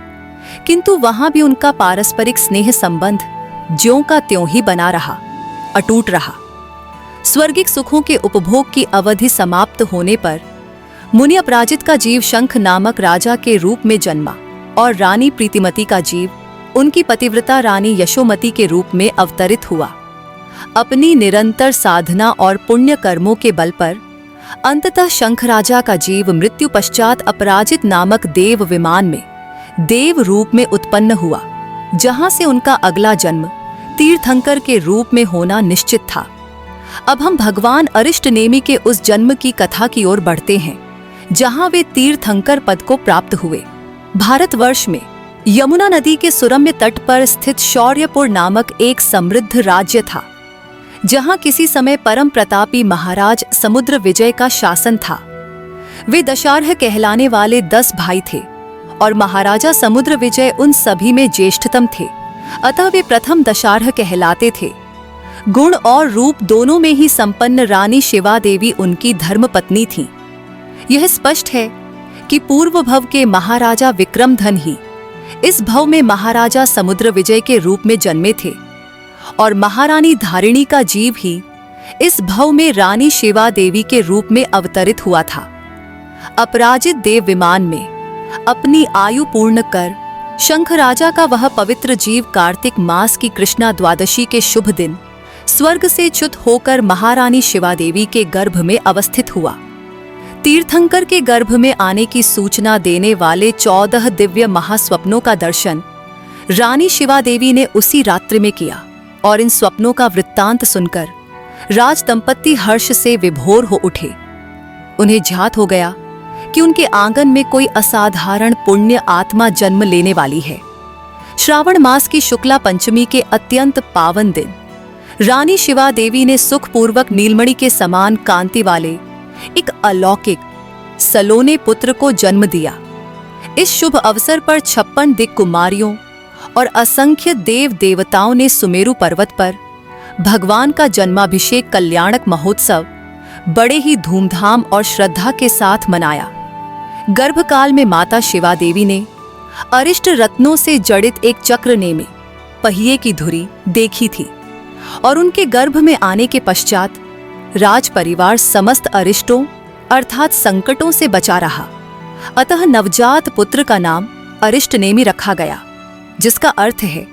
किंतु वहां भी उनका पारस्परिक स्नेह संबंध ज्यों का त्यों ही बना रहा, अटूट रहा। स्वर्गिक सुखों के उपभोग की अवधि समाप्त होने पर मुनि अपराजित का जीव शंख नामक राजा के रूप में जन्मा और रानी प्रीतिमती का जीव उनकी पतिव्रता रानी यशोमती के रूप में अवतरित हुआ। अपनी निरंतर साधना और पुण्य कर्मों के बल पर अंततः शंख राजा का जीव मृत्यु पश्चात अपराजित नामक देव विमान में देव रूप में उत्पन्न हुआ, जहां से उनका अगला जन्म तीर्थंकर के रूप में होना निश्चित था। अब हम भगवान अरिष्टनेमि के उस जन्म की कथा की ओर बढ़ते हैं, जहां वे तीर्थंकर पद को प्राप्त हुए। भारतवर्ष में यमुना नदी के सुरम्य तट पर स्थित शौर्यपुर नामक एक समृद्ध राज्य था, जहां किसी समय परम प्रतापी महाराज समुद्र विजय का शासन था। वे दशार्ह कहलाने वाले 10 भाई थे और महाराजा समुद्र विजय उन सभी में ज्येष्ठतम थे, अतः वे प्रथम दशार्ह कहलाते थे। गुण और रूप दोनों में ही संपन्न रानी शिवा देवी उनकी धर्मपत्नी थीं। यह स्पष्ट है कि पूर्व भव के महाराजा विक्रमधन ही इस भव में महाराजा समुद्र विजय के रूप में जन्मे थे और महारानी धारिणी का जीव ही इस भव में रानी शिवा देवी के रूप में अवतरित हुआ था। अपराजित देव विमान में अपनी आयु पूर्ण कर शंख राजा का वह पवित्र जीव कार्तिक मास की कृष्णा द्वादशी के शुभ दिन स्वर्ग से च्युत होकर महारानी शिवा देवी के गर्भ में अवस्थित हुआ। तीर्थंकर के गर्भ में आने की सूचना देने वाले 14 दिव्य महास्वप्नों का दर्शन रानी शिवा देवी ने उसी रात्रि में किया और इन स्वप्नों का वृत्तांत सुनकर राज दंपत्ति हर्ष से विभोर हो उठे। उन्हें ज्ञात हो गया कि उनके आंगन में कोई असाधारण पुण्य आत्मा जन्म लेने वाली है। श्रावण मास की शुक्ला पंचमी के अत्यंत पावन दिन रानी शिवा देवी ने सुखपूर्वक नीलमणि के समान कांति वाले एक अलौकिक सलोने पुत्र को जन्म दिया। इस शुभ अवसर पर 56 दिक् कुमारियों और असंख्य देव देवताओं ने सुमेरु पर्वत पर भगवान का जन्माभिषेक कल्याणक महोत्सव बड़े ही धूमधाम और श्रद्धा के साथ मनाया। गर्भकाल में माता शिवा देवी ने अरिष्ट रत्नों से जड़ित एक चक्र नेमे पहिए की धुरी देखी थी और उनके गर्भ में आने के पश्चात राज परिवार समस्त अरिष्टों अर्थात संकटों से बचा रहा। अतः नवजात पुत्र का नाम अरिष्टनेमि रखा गया, जिसका अर्थ है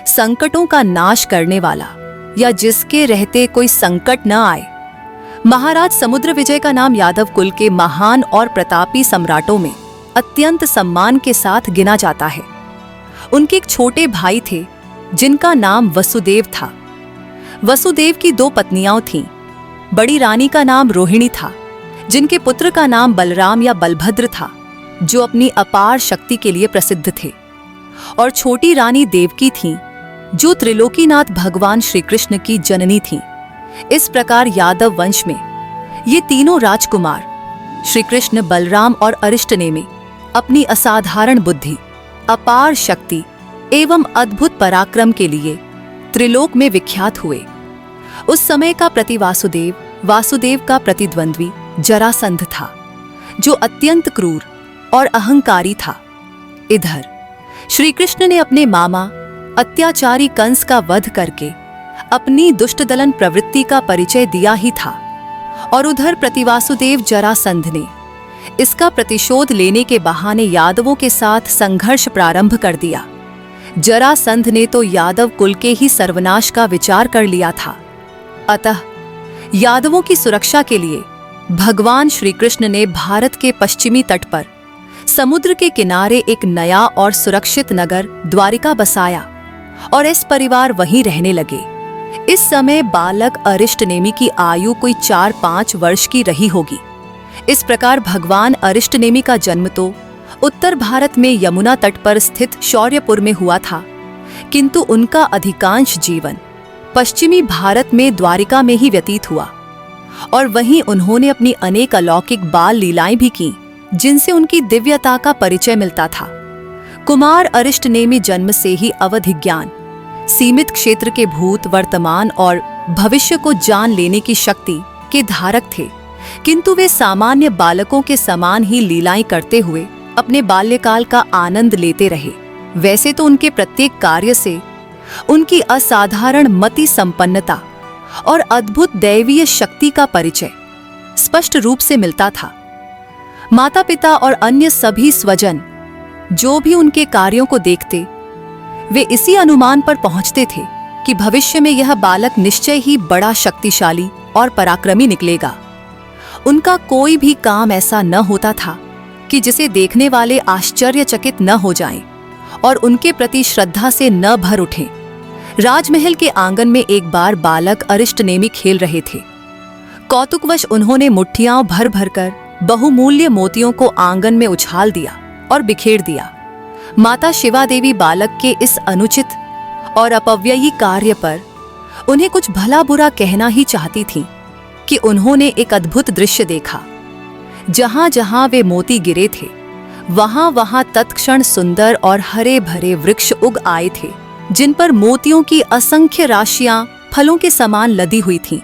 संकटों का नाश करने वाला या जिसके रहते कोई संकट न आए। महाराज समुद्र विजय का नाम यादव कुल के महान और प्रतापी सम्राटों में अत्यंत सम्मान के साथ गिना जाता है। उनके एक छोटे भाई थे जिनका नाम वसुदेव था। वसुदेव की 2 पत्नियां थीं। बड़ी रानी का नाम रोहिणी था, जिनके पुत्र का नाम बलराम या बलभद्र था, जो अपनी अपार शक्ति के लिए प्रसिद्ध थे, और छोटी रानी देवकी थीं, जो त्रिलोकीनाथ भगवान श्री कृष्ण की जननी थीं। इस प्रकार यादव वंश में ये तीनों राजकुमार श्री कृष्ण, बलराम और अरिष्टनेमि अपनी असाधारण बुद्धि, अपार शक्ति एवं अद्भुत पराक्रम के लिए त्रिलोक में विख्यात हुए। उस समय का प्रति वासुदेव का प्रतिद्वंद्वी जरासंध था, जो अत्यंत क्रूर और अहंकारी था। इधर श्री कृष्ण ने अपने मामा अत्याचारी कंस का वध करके अपनी दुष्टदलन प्रवृत्ति का परिचय दिया ही था, और उधर प्रतिवासुदेव जरासंध ने इसका प्रतिशोध लेने के बहाने यादवों के साथ संघर्ष प्रारंभ कर दिया। जरासंध ने तो यादव कुल के ही सर्वनाश का विचार कर लिया था। अतः यादवों की सुरक्षा के लिए भगवान श्री कृष्ण ने भारत के पश्चिमी तट पर समुद्र के किनारे एक नया और सुरक्षित नगर द्वारिका बसाया और इस परिवार वहीं रहने लगे। इस समय बालक अरिष्टनेमि की आयु कोई 4-5 वर्ष की रही होगी। इस प्रकार भगवान अरिष्टनेमि का जन्म तो उत्तर भारत में यमुना तट पर स्थित शौर्यपुर में हुआ था, किंतु उनका अधिकांश जीवन पश्चिमी भारत में द्वारिका में ही व्यतीत हुआ, और वहीं उन्होंने अपनी अनेक अलौकिक बाल लीलाएं भी की, जिनसे उनकी दिव्यता का परिचय मिलता था। कुमार अरिष्टनेमि जन्म से ही अवधि ज्ञान, सीमित क्षेत्र के भूत, वर्तमान और भविष्य को जान लेने की शक्ति के धारक थे, किंतु वे सामान्य बालकों के समान ही लीलाएं करते हुए अपने बाल्यकाल का आनंद लेते रहे। वैसे तो उनके प्रत्येक कार्य से उनकी असाधारण मति संपन्नता और अद्भुत दैवीय शक्ति का परिचय स्पष्ट रूप से मिलता था। माता पिता और अन्य सभी स्वजन जो भी उनके कार्यों को देखते, वे इसी अनुमान पर पहुंचते थे कि भविष्य में यह बालक निश्चय ही बड़ा शक्तिशाली और पराक्रमी निकलेगा। उनका कोई भी काम ऐसा न होता था कि जिसे देखने वाले आश्चर्यचकित न हो जाएं और उनके प्रति श्रद्धा से न भर उठें। राजमहल के आंगन में एक बार बालक अरिष्टनेमि खेल रहे थे। कौतुकवश उन्होंने मुट्ठियां भर भर कर बहुमूल्य मोतियों को आंगन में उछाल दिया और बिखेर दिया। माता शिवा देवी बालक के इस अनुचित और अपव्ययी कार्य पर उन्हें कुछ भला बुरा कहना ही चाहती थीं कि उन्होंने एक अद्भुत दृश्य देखा। जहां जहां वे मोती गिरे थे, वहां वहां तत्क्षण सुंदर और हरे भरे वृक्ष उग आए थे, जिन पर मोतियों की असंख्य राशियां फलों के समान लदी हुई थीं।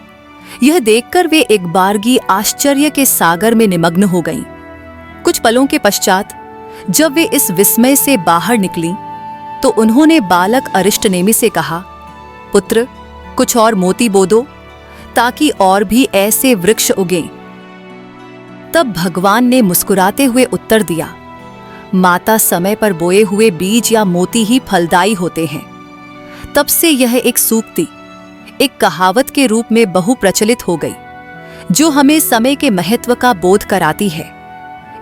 यह देखकर वे एक बारगी आश्चर्य के सागर में निमग्न हो गईं। कुछ पलों के पश्चात जब वे इस विस्मय से बाहर निकली तो उन्होंने बालक अरिष्टनेमि से कहा, पुत्र, कुछ और मोती बो दो ताकि और भी ऐसे वृक्ष उगें। तब भगवान ने मुस्कुराते हुए उत्तर दिया, माता समय पर बोए हुए बीज या मोती ही फलदायी होते हैं। तब से यह एक सूक्ति, एक कहावत के रूप में बहुप्रचलित हो गई, जो हमें समय के महत्व का बोध कराती है।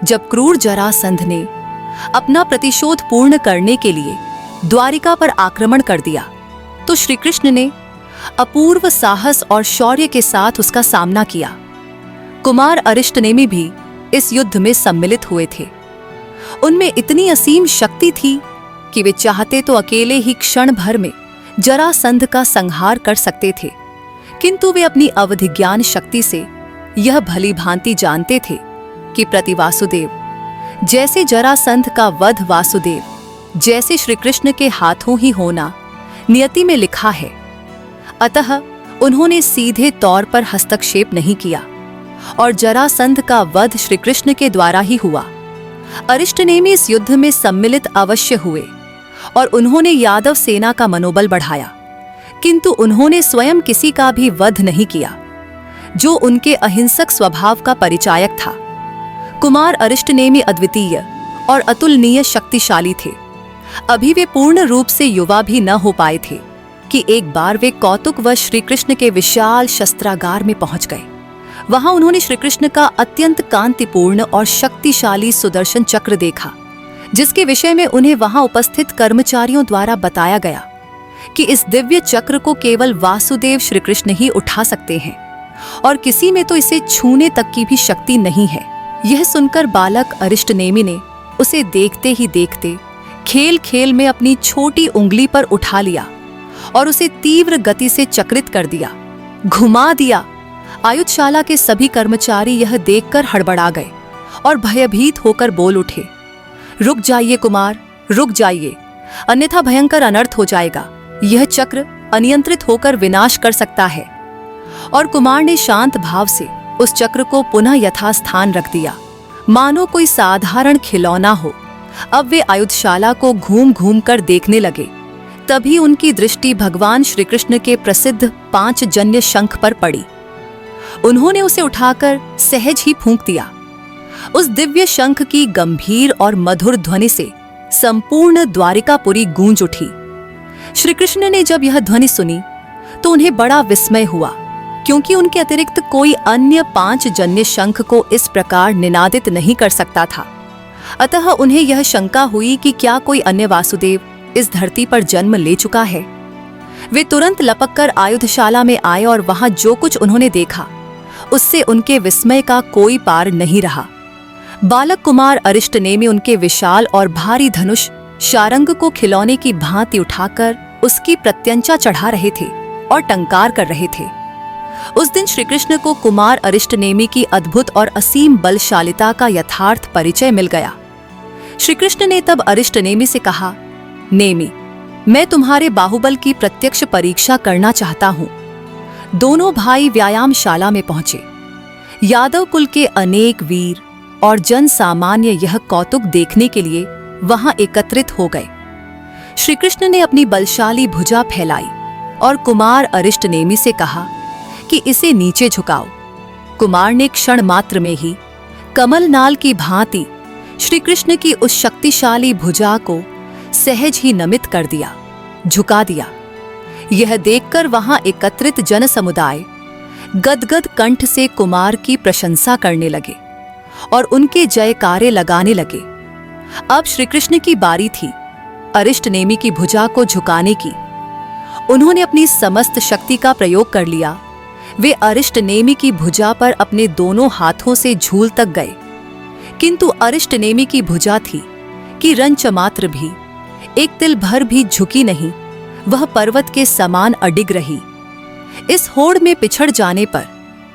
जब क्रूर जरासंध ने अपना प्रतिशोध पूर्ण करने के लिए द्वारिका पर आक्रमण कर दिया, तो श्री कृष्ण ने अपूर्व साहस और शौर्य के साथ उसका सामना किया। कुमार अरिष्टनेमि भी इस युद्ध में सम्मिलित हुए थे। उनमें इतनी असीम शक्ति थी कि वे चाहते तो अकेले ही क्षण भर में जरासंध का संहार कर सकते थे, किंतु वे अपनी अवधिज्ञान शक्ति से यह भली भांति जानते थे कि प्रति वासुदेव जैसे जरासंध का वध वासुदेव जैसे श्री कृष्ण के हाथों ही होना नियति में लिखा है। अतः उन्होंने सीधे तौर पर हस्तक्षेप नहीं किया और जरासंध का वध श्री कृष्ण के द्वारा ही हुआ। अरिष्टनेमि इस युद्ध में सम्मिलित अवश्य हुए और उन्होंने यादव सेना का मनोबल बढ़ाया, किंतु उन्होंने स्वयं किसी का भी वध नहीं किया, जो उनके अहिंसक स्वभाव का परिचायक था। कुमार अरिष्टनेमि अद्वितीय और अतुलनीय शक्तिशाली थे। अभी वे पूर्ण रूप से युवा भी न हो पाए थे कि एक बार वे कौतुकवश श्री कृष्ण के विशाल शस्त्रागार में पहुंच गए। वहां उन्होंने श्री कृष्ण का अत्यंत कांतिपूर्ण और शक्तिशाली सुदर्शन चक्र देखा, जिसके विषय में उन्हें वहां उपस्थित कर्मचारियों द्वारा बताया गया कि इस दिव्य चक्र को केवल वासुदेव श्री कृष्ण ही उठा सकते हैं और किसी में तो इसे छूने तक की भी शक्ति नहीं है। यह सुनकर बालक अरिष्टनेमि ने उसे देखते ही देखते खेल खेल में अपनी छोटी उंगली पर उठा लिया और उसे तीव्र गति से चक्रित कर दिया, घुमा दिया। आयुधशाला के सभी कर्मचारी यह देखकर हड़बड़ा गए और भयभीत होकर बोल उठे, रुक जाइए कुमार, रुक जाइए, अन्यथा भयंकर अनर्थ हो जाएगा। यह चक्र अनियंत्रित होकर विनाश कर सकता है। और कुमार ने शांत भाव से उस चक्र को पुनः यथास्थान रख दिया, मानो कोई साधारण खिलौना हो। अब वे आयुधशाला को घूम घूम कर देखने लगे। तभी उनकी दृष्टि भगवान श्री कृष्ण के प्रसिद्ध 5 जन्य शंख पर पड़ी। उन्होंने उसे उठाकर सहज ही फूंक दिया। उस दिव्य शंख की गंभीर और मधुर ध्वनि से संपूर्ण द्वारिकापुरी गूंज उठी। श्री कृष्ण ने जब यह ध्वनि सुनी तो उन्हें बड़ा विस्मय हुआ, क्योंकि उनके अतिरिक्त कोई अन्य 5 जन्य शंख को इस प्रकार निनादित नहीं कर सकता था। अतः उन्हें यह शंका हुई कि क्या कोई अन्य वासुदेव इस धरती पर जन्म ले चुका है। वे तुरंत लपककर आयुधशाला में आए और वहां जो कुछ उन्होंने देखा उससे उनके विस्मय का कोई पार नहीं रहा। बालक कुमार अरिष्टनेमि उनके विशाल और भारी धनुष शारंग को खिलौने की भांति उठाकर उसकी प्रत्यंचा चढ़ा रहे थे और टंकार कर रहे थे। उस दिन श्री कृष्ण को कुमार अरिष्टनेमि की अद्भुत और असीम बलशालिता का यथार्थ परिचय मिल गया। श्री कृष्ण ने तब अरिष्टनेमि से कहा, नेमि, मैं तुम्हारे बाहुबल की प्रत्यक्ष परीक्षा करना चाहता हूं। दोनों भाई व्यायामशाला में पहुंचे। यादव कुल के अनेक वीर और जन सामान्य यह कौतुक देखने के लिए वहां एकत्रित हो गए। श्री कृष्ण ने अपनी बलशाली भुजा फैलाई और कुमार अरिष्टनेमि से कहा कि इसे नीचे झुकाओ। कुमार ने क्षण मात्र में ही कमलनाल की भांति श्री कृष्ण की उस शक्तिशाली भुजा को सहज ही नमित कर दिया, झुका दिया। यह देखकर वहां एकत्रित जन समुदाय गदगद कंठ से कुमार की प्रशंसा करने लगे और उनके जयकारे लगाने लगे। अब श्री कृष्ण की बारी थी अरिष्टनेमि की भुजा को झुकाने की। उन्होंने अपनी समस्त शक्ति का प्रयोग कर लिया। वे अरिष्टनेमि की भुजा पर अपने दोनों हाथों से झूल तक गए, किंतु अरिष्टनेमि की भुजा थी कि रंच मात्र भी, एक तिल भर भी झुकी नहीं, वह पर्वत के समान अडिग रही। इस होड़ में पिछड़ जाने पर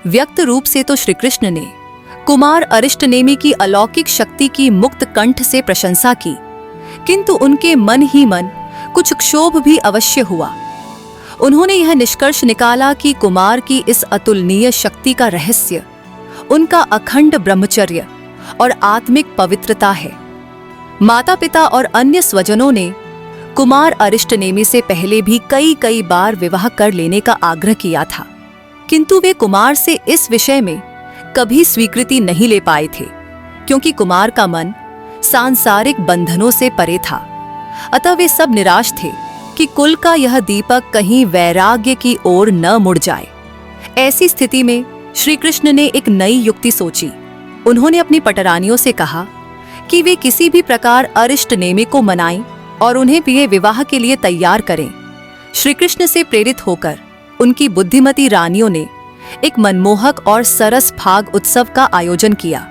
व्यक्त रूप से तो श्री कृष्ण ने कुमार अरिष्टनेमि की अलौकिक शक्ति की मुक्त कंठ से प्रशंसा की, किंतु उनके मन ही मन कुछ क्षोभ भी अवश्य हुआ। उन्होंने यह निष्कर्ष निकाला कि कुमार की इस अतुलनीय शक्ति का रहस्य उनका अखंड ब्रह्मचर्य और आत्मिक पवित्रता है। माता पिता और अन्य स्वजनों ने कुमार अरिष्टनेमि से पहले भी कई बार विवाह कर लेने का आग्रह किया था, किंतु वे कुमार से इस विषय में कभी स्वीकृति नहीं ले पाए थे, क्योंकि कुमार का मन सांसारिक बंधनों से परे था। अतः वे सब निराश थे कि कुल का यह दीपक कहीं वैराग्य की ओर न मुड़ जाए। ऐसी स्थिति में श्री कृष्ण ने एक नई युक्ति सोची। उन्होंने अपनी पटरानियों से कहा कि वे किसी भी प्रकार अरिष्टनेमि को मनाएं और उन्हें भी विवाह के लिए तैयार करें। श्री कृष्ण से प्रेरित होकर उनकी बुद्धिमती रानियों ने एक मनमोहक और सरस फाग उत्सव का आयोजन किया।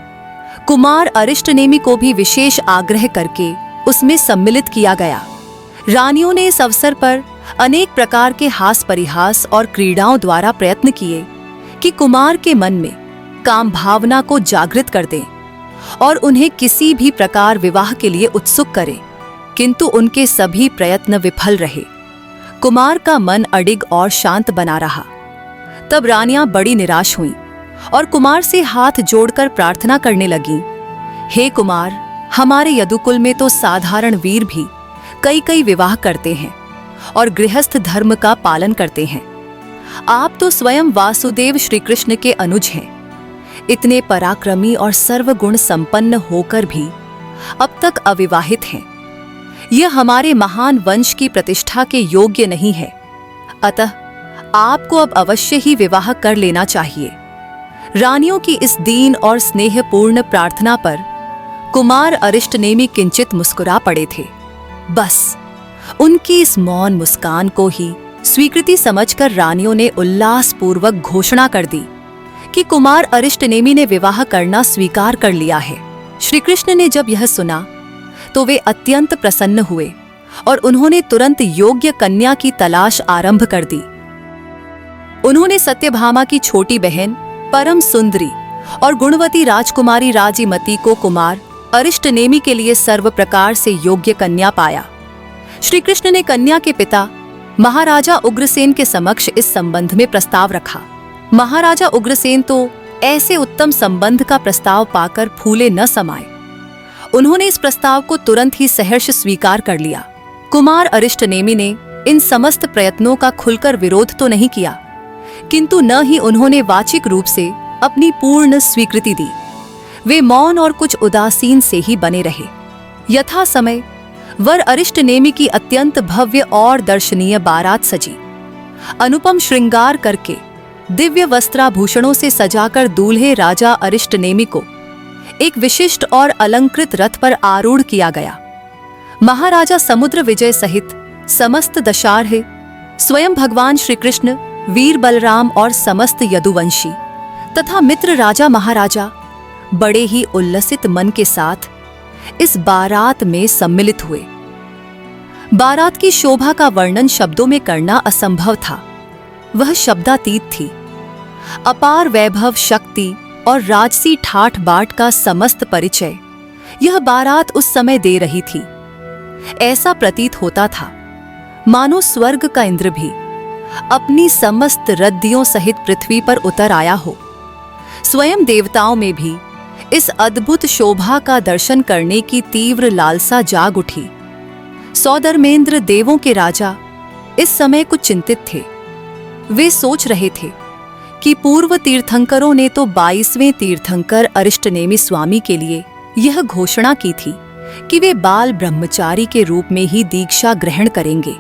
कुमार अरिष्टनेमि को भी विशेष आग्रह करके उसमें सम्मिलित किया गया। रानियों ने इस अवसर पर अनेक प्रकार के हास परिहास और क्रीड़ाओं द्वारा प्रयत्न किए कि कुमार के मन में काम भावना को जागृत कर दें और उन्हें किसी भी प्रकार विवाह के लिए उत्सुक करें, किंतु उनके सभी प्रयत्न विफल रहे। कुमार का मन अडिग और शांत बना रहा। तब रानियां बड़ी निराश हुईं और कुमार से हाथ जोड़कर प्रार्थना करने लगीं, हे कुमार, हमारे यदुकुल में तो साधारण वीर भी कई विवाह करते हैं और गृहस्थ धर्म का पालन करते हैं। आप तो स्वयं वासुदेव श्री कृष्ण के अनुज हैं। इतने पराक्रमी और सर्वगुण संपन्न होकर भी अब तक अविवाहित हैं। यह हमारे महान वंश की प्रतिष्ठा के योग्य नहीं है। अतः आपको अब अवश्य ही विवाह कर लेना चाहिए। रानियों की इस दीन और स्नेहपूर्ण प्रार्थना पर कुमार अरिष्टनेमि किंचित मुस्कुरा पड़े थे। बस उनकी इस मौन मुस्कान को ही स्वीकृति समझकर रानियों ने उल्लासपूर्वक घोषणा कर दी कि कुमार अरिष्टनेमि ने विवाह करना स्वीकार कर लिया है। श्री कृष्ण ने जब यह सुना तो वे अत्यंत प्रसन्न हुए और उन्होंने तुरंत योग्य कन्या की तलाश आरंभ कर दी। उन्होंने सत्यभामा की छोटी बहन परम सुंदरी और गुणवती राजकुमारी राजीमती को कुमार अरिष्टनेमि के लिए सर्व प्रकार से योग्य कन्या पाया। श्री कृष्ण ने कन्या के पिता महाराजा उग्रसेन के समक्ष इस संबंध में प्रस्ताव रखा। महाराजा उग्रसेन तो ऐसे उत्तम संबंध का प्रस्ताव पाकर फूले न समाये। उन्होंने इस प्रस्ताव को तुरंत ही सहर्ष स्वीकार कर लिया। कुमार अरिष्टनेमि ने इन समस्त प्रयत्नों का खुलकर विरोध तो नहीं किया, किंतु न ही उन्होंने वाचिक रूप से अपनी पूर्ण स्वीकृति दी। वे मौन और कुछ उदासीन से ही बने रहे। यथा समय वर अरिष्टनेमि की अत्यंत भव्य और दर्शनीय बारात सजी। अनुपम श्रृंगार करके दिव्य वस्त्राभूषणों से सजाकर दूल्हे राजा अरिष्टनेमि को एक विशिष्ट और अलंकृत रथ पर आरूढ़ किया गया। महाराजा समुद्र विजय सहित समस्त दशार्ह, स्वयं भगवान श्री कृष्ण, वीर बलराम और समस्त यदुवंशी तथा मित्र राजा महाराजा बड़े ही उल्लसित मन के साथ इस बारात में सम्मिलित हुए। बारात की शोभा का वर्णन शब्दों में करना असंभव था। वह शब्दातीत थी। अपार वैभव, शक्ति और राजसी ठाठ बाट का समस्त परिचय यह बारात उस समय दे रही थी। ऐसा प्रतीत होता था मानो स्वर्ग का इंद्र भी अपनी समस्त रद्दियों सहित पृथ्वी पर उतर आया हो। स्वयं देवताओं में भी इस अद्भुत शोभा का दर्शन करने की तीव्र लालसा जाग उठी। सौधर्मेंद्र देवों के राजा इस समय कुछ चिंतित थे। वे सोच रहे थे कि पूर्व तीर्थंकरों ने तो 22वें तीर्थंकर अरिष्टनेमि स्वामी के लिए यह घोषणा की थी कि वे बाल ब्रह्मचारी के रूप में ही दीक्षा ग्रहण करेंगे।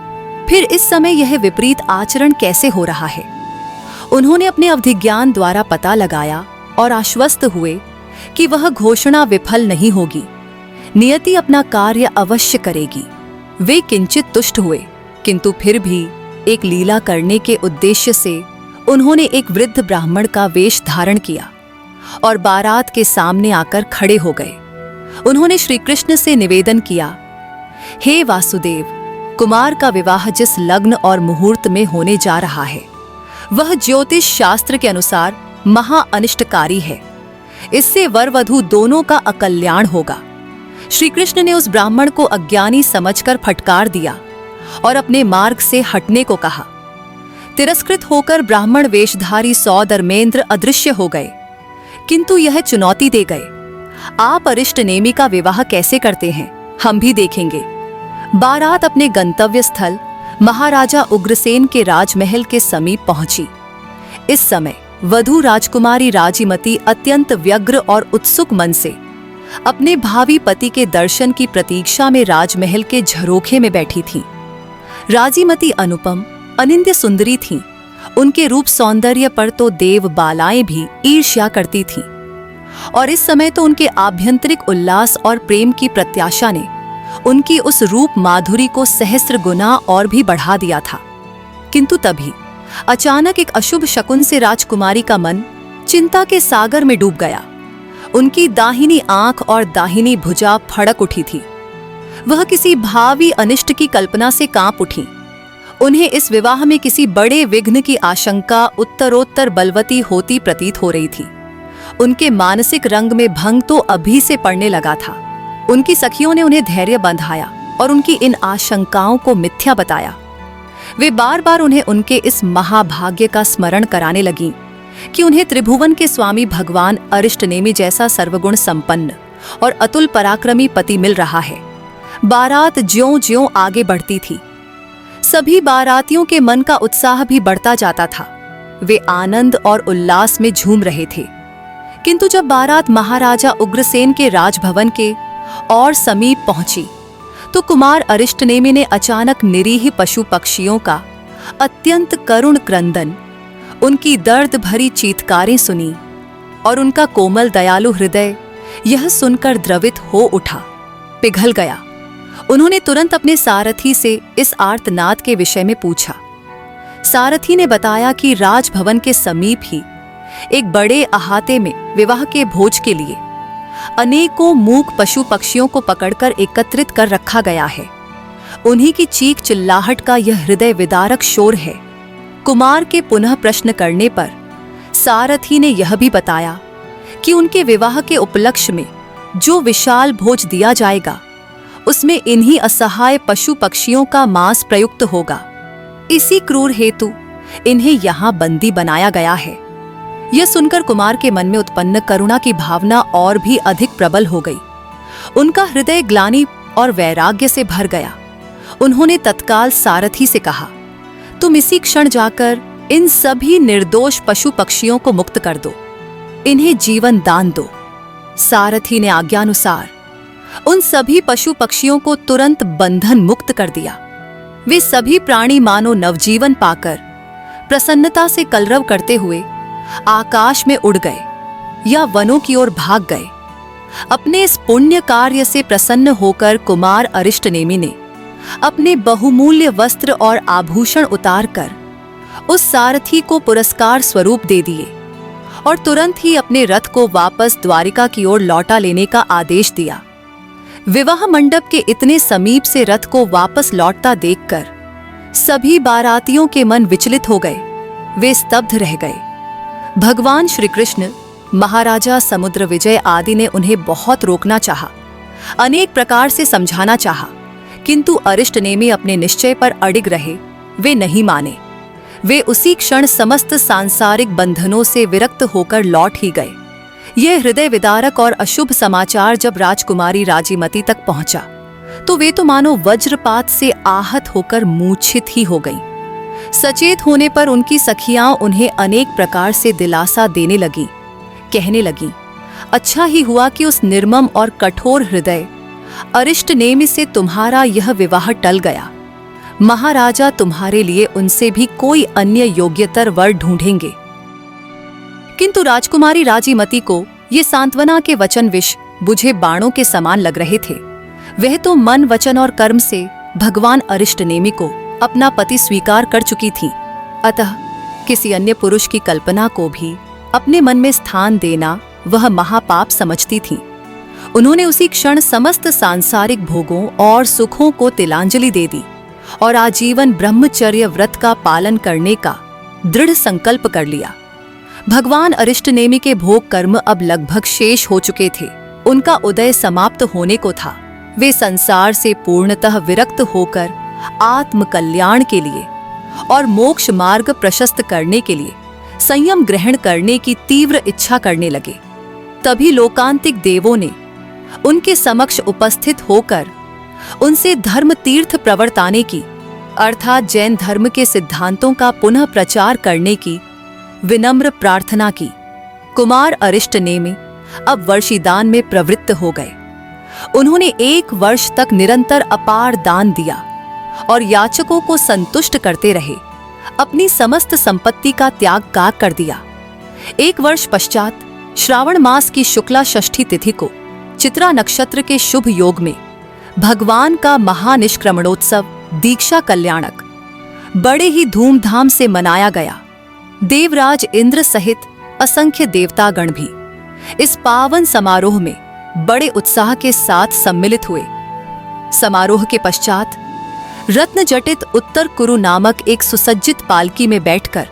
फिर इस समय यह विपरीत आचरण कैसे हो रहा है? उन्होंने अपने अवधिज्ञान द्वारा पता लगाया और आश्वस्त हुए कि वह घोषणा विफल नहीं होगी। नियति अपना कार्य अवश्य करेगी। वे किंचित तुष्ट हुए, किंतु फिर भी एक लीला करने के उद्देश्य से उन्होंने एक वृद्ध ब्राह्मण का वेश धारण किया और बारात के सामने आकर खड़े हो गए। उन्होंने श्री कृष्ण से निवेदन किया, हे वासुदेव, कुमार का विवाह जिस लग्न और मुहूर्त में होने जा रहा है वह ज्योतिष शास्त्र के अनुसार महा अनिष्टकारी है। इससे वर वधू दोनों का अकल्याण होगा। श्री कृष्ण ने उस ब्राह्मण को अज्ञानी समझकर फटकार दिया और अपने मार्ग से हटने को कहा। तिरस्कृत होकर ब्राह्मण वेशधारी सौधर्मेंद्र अदृश्य हो गए, किंतु यह चुनौती दे गए, आप अरिष्ट नेमि का विवाह कैसे करते हैं हम भी देखेंगे। बारात अपने गंतव्य स्थल महाराजा उग्रसेन के राजमहल के समीप पहुंची। इस समय वधू राजकुमारी राजीमती अत्यंत व्यग्र और उत्सुक मन से अपने भावी पति के दर्शन की प्रतीक्षा में राजमहल के झरोखे में बैठी थीं। राजीमती अनुपम अनिंद्य सुंदरी थीं। उनके रूप सौंदर्य पर तो देव बालाएं भी ईर्ष्या करती थीं, और इस समय तो उनके आभ्यंतरिक उल्लास और प्रेम की प्रत्याशा ने उनकी उस रूप माधुरी को सहस्र गुना और भी बढ़ा दिया था। किंतु तभी अचानक एक अशुभ शकुन से राजकुमारी का मन चिंता के सागर में डूब गया। उनकी दाहिनी आंख और दाहिनी भुजा फड़क उठी थी। वह किसी भावी अनिष्ट की कल्पना से कांप उठी। उन्हें इस विवाह में किसी बड़े विघ्न की आशंका उत्तरोत्तर बलवती होती प्रतीत हो रही थी। उनके मानसिक रंग में भंग तो अभी से पड़ने लगा था। उनकी सखियों ने उन्हें धैर्य बंधाया और उनकी इन आशंकाओं को मिथ्या बताया। वे बार बार उन्हें उनके इस महाभाग्य का स्मरण कराने लगीं कि उन्हें त्रिभुवन के स्वामी भगवान अरिष्ट नेमि जैसा सर्वगुण संपन्न और अतुल पराक्रमी पति मिल रहा है। बारात ज्यों-ज्यों आगे बढ़ती थी, सभी बारातियों के मन का उत्साह भी बढ़ता जाता था। वे आनंद और उल्लास में झूम रहे थे। किंतु जब बारात महाराजा उग्रसेन के राजभवन के और समीप पहुंची तो कुमार अरिष्ट नेमि ने अचानक निरीह पशु पक्षियों का अत्यंत करुण क्रंदन, उनकी दर्द भरी चीत्कारें सुनी और उनका कोमल दयालु हृदय यह सुनकर द्रवित हो उठा, पिघल गया। उन्होंने तुरंत अपने सारथी से इस आर्तनाद के विषय में पूछा। सारथी ने बताया कि राजभवन के समीप ही एक बड़े अहाते में विवाह के भोज के लिए अनेकों मूक पशु पक्षियों को पकड़कर एकत्रित कर रखा गया है। उन्हीं की चीख चिल्लाहट का यह हृदय विदारक शोर है। कुमार के पुनः प्रश्न करने पर सारथी ने यह भी बताया कि उनके विवाह के उपलक्ष्य में जो विशाल भोज दिया जाएगा उसमें इन्हीं असहाय पशु पक्षियों का मांस प्रयुक्त होगा। इसी क्रूर हेतु इन्हें यहाँ बंदी बनाया गया है। यह सुनकर कुमार के मन में उत्पन्न करुणा की भावना और भी अधिक प्रबल हो गई। उनका हृदय ग्लानि और वैराग्य से भर गया। उन्होंने तत्काल सारथी से कहा, तुम इसी क्षण जाकर इन सभी निर्दोष पशु पक्षियों को मुक्त कर दो, इन्हें जीवन दान दो। सारथी ने आज्ञानुसार उन सभी पशु पक्षियों को तुरंत बंधन मुक्त कर दिया। वे सभी प्राणी मानो नवजीवन पाकर प्रसन्नता से कलरव करते हुए आकाश में उड़ गए या वनों की ओर भाग गए। अपने इस पुण्य कार्य से प्रसन्न होकर कुमार अरिष्ट नेमि ने अपने बहुमूल्य वस्त्र और आभूषण उतारकर उस सारथी को पुरस्कार स्वरूप दे दिए और तुरंत ही अपने रथ को वापस द्वारिका की ओर लौटा लेने का आदेश दिया। विवाह मंडप के इतने समीप से रथ को वापस लौटता देखकर सभी बारातियों के मन विचलित हो गए। वे स्तब्ध रह गए। भगवान श्री कृष्ण, महाराजा समुद्र विजय आदि ने उन्हें बहुत रोकना चाहा, अनेक प्रकार से समझाना चाहा, किंतु अरिष्ट नेमि अपने निश्चय पर अडिग रहे। वे नहीं माने। वे उसी क्षण समस्त सांसारिक बंधनों से विरक्त होकर लौट ही गए। यह हृदय विदारक और अशुभ समाचार जब राजकुमारी राजीमती तक पहुंचा तो वे तो मानो वज्रपात से आहत होकर मूर्छित ही हो गईं। सचेत होने पर उनकी सखियां उन्हें अनेक प्रकार से दिलासा देने लगीं, कहने लगीं, अच्छा ही हुआ कि उस निर्मम और कठोर हृदय अरिष्ट नेमि से तुम्हारा यह विवाह टल गया। महाराजा तुम्हारे लिए उनसे भी कोई अन्य योग्यतर वर ढूंढेंगे। किंतु राजकुमारी राजीमती को ये सांत्वना के वचन विष बुझे बाणों के समान लग रहे थे। वह तो मन, वचन और कर्म से भगवान अरिष्ट नेमि को अपना पति स्वीकार कर चुकी थी। अतः किसी अन्य पुरुष की कल्पना को भी अपने मन में स्थान देना वह महापाप समझती थी। उन्होंने उसी क्षण समस्त सांसारिक भोगों और सुखों को तिलांजलि दे दी और आजीवन ब्रह्मचर्य व्रत का पालन करने का दृढ़ संकल्प कर लिया। भगवान अरिष्ट नेमि के भोग कर्म अब लगभग शेष हो चुके थे। उनका उदय समाप्त होने को था। वे संसार से पूर्णतः विरक्त होकर आत्म कल्याण के लिए और मोक्ष मार्ग प्रशस्त करने के लिए संयम ग्रहण करने की तीव्र इच्छा करने लगे। तभी लोकांतिक देवों ने उनके समक्ष उपस्थित होकर उनसे धर्म तीर्थ प्रवर्ताने की, अर्थात जैन धर्म के सिद्धांतों का पुनः प्रचार करने की विनम्र प्रार्थना की। कुमार अरिष्ट नेमि अब वर्षीदान में प्रवृत्त हो गए। उन्होंने 1 वर्ष तक निरंतर अपार दान दिया और याचकों को संतुष्ट करते रहे। अपनी समस्त संपत्ति का त्याग कर दिया। 1 वर्ष पश्चात श्रावण मास की शुक्ला षष्ठी तिथि को चित्रा नक्षत्र के शुभ योग में भगवान का महानिष्क्रमणोत्सव दीक्षा कल्याणक बड़े ही धूमधाम से मनाया गया। देवराज इंद्र सहित असंख्य देवतागण भी इस पावन समारोह में बड़े उत्साह के साथ सम्मिलित हुए। समारोह के पश्चात रत्नजटित उत्तर कुरु नामक एक सुसज्जित पालकी में बैठकर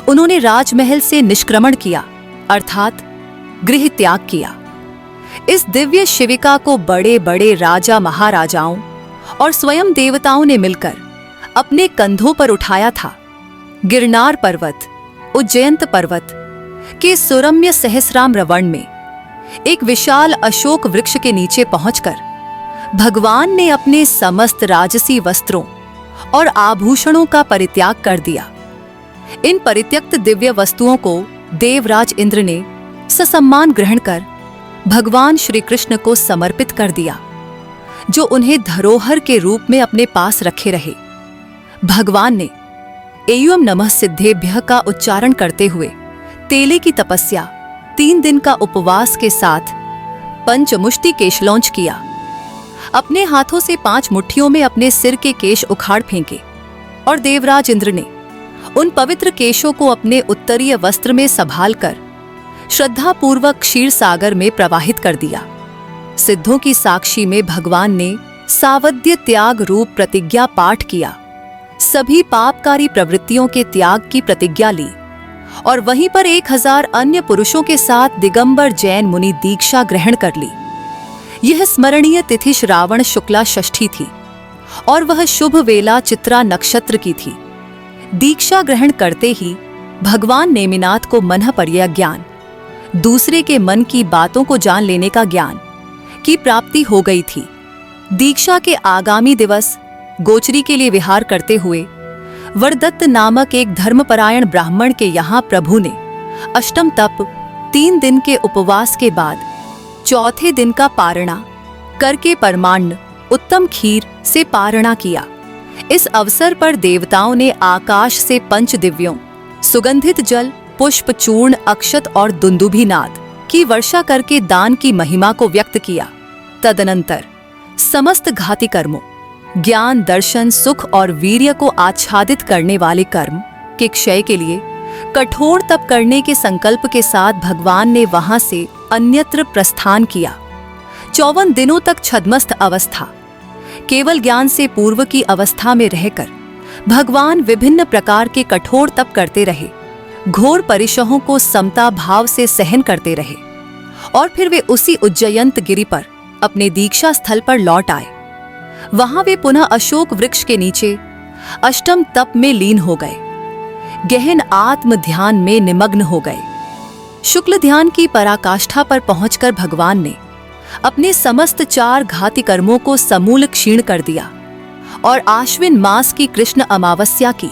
उन्होंने राजमहल से निष्क्रमण किया, अर्थात गृह त्याग किया। इस दिव्य शिविका को बड़े बड़े राजा महाराजाओं और स्वयं देवताओं ने मिलकर अपने कंधों पर उठाया था। गिरनार पर्वत, उज्जयंत पर्वत के सुरम्य सहस्राम रवण में एक विशाल अशोक वृक्ष के नीचे पहुंचकर भगवान ने अपने समस्त राजसी वस्त्रों और आभूषणों का परित्याग कर दिया। इन परित्यक्त दिव्य वस्तुओं को देवराज इंद्र ने ससम्मान ग्रहण कर भगवान श्री कृष्ण को समर्पित कर दिया, जो उन्हें धरोहर के रूप में अपने पास रखे रहे। भगवान ने एयम नमः सिद्धेभ्यः का उच्चारण करते हुए तेले की तपस्या, 3 दिन का उपवास के साथ पंचमुष्टि केशलौंच किया। अपने हाथों से 5 मुट्ठियों में अपने सिर के केश उखाड़ फेंके और देवराज इंद्र ने उन पवित्र केशों को अपने उत्तरीय वस्त्र में संभालकर श्रद्धापूर्वक क्षीर सागर में प्रवाहित कर दिया। सिद्धों की साक्षी में भगवान ने सावध्य त्याग रूप प्रतिज्ञा पाठ किया, सभी पापकारी प्रवृत्तियों के त्याग की प्रतिज्ञा ली और वहीं पर 1000 अन्य पुरुषों के साथ दिगंबर जैन मुनि दीक्षा ग्रहण कर ली। यह स्मरणीय तिथि श्रावण शुक्ला षष्ठी थी और वह शुभ वेला चित्रा नक्षत्र की थी। दीक्षा ग्रहण करते ही भगवान नेमिनाथ को मनःपर्यय ज्ञान, दूसरे के मन की बातों को जान लेने का ज्ञान की प्राप्ति हो गई थी। दीक्षा के आगामी दिवस गोचरी के लिए विहार करते हुए वरदत्त नामक एक धर्मपरायण ब्राह्मण के यहाँ प्रभु ने अष्टम तप, 3 दिन के उपवास के बाद चौथे दिन का पारणा करके परमान्न उत्तम खीर से पारणा किया। इस अवसर पर देवताओं ने आकाश से 5 दिव्यों, सुगंधित जल, पुष्प, चूर्ण, अक्षत और दुंदुभिनाद की वर्षा करके दान की महिमा को व्यक्त किया। तदनंतर समस्त घाती कर्मों, ज्ञान, दर्शन, सुख और वीर्य को आच्छादित करने वाले कर्म के क्षय के लिए कठोर तप करने के संकल्प के साथ भगवान ने वहां से अन्यत्र प्रस्थान किया। 54 दिनों तक छद्मस्थ अवस्था, केवल ज्ञान से पूर्व की अवस्था में रहकर भगवान विभिन्न प्रकार के कठोर तप करते रहे, घोर परिशहों को समता भाव से सहन करते रहे और फिर वे उसी उज्जयंत गिरि पर अपने दीक्षा स्थल पर लौट आए। वहां वे पुनः अशोक वृक्ष के नीचे अष्टम तप में लीन हो गए, गहन आत्म ध्यान में निमग्न हो गए। शुक्ल ध्यान की पराकाष्ठा पर पहुंचकर भगवान ने अपने समस्त 4 घाती कर्मों को समूल क्षीण कर दिया और आश्विन मास की कृष्ण अमावस्या की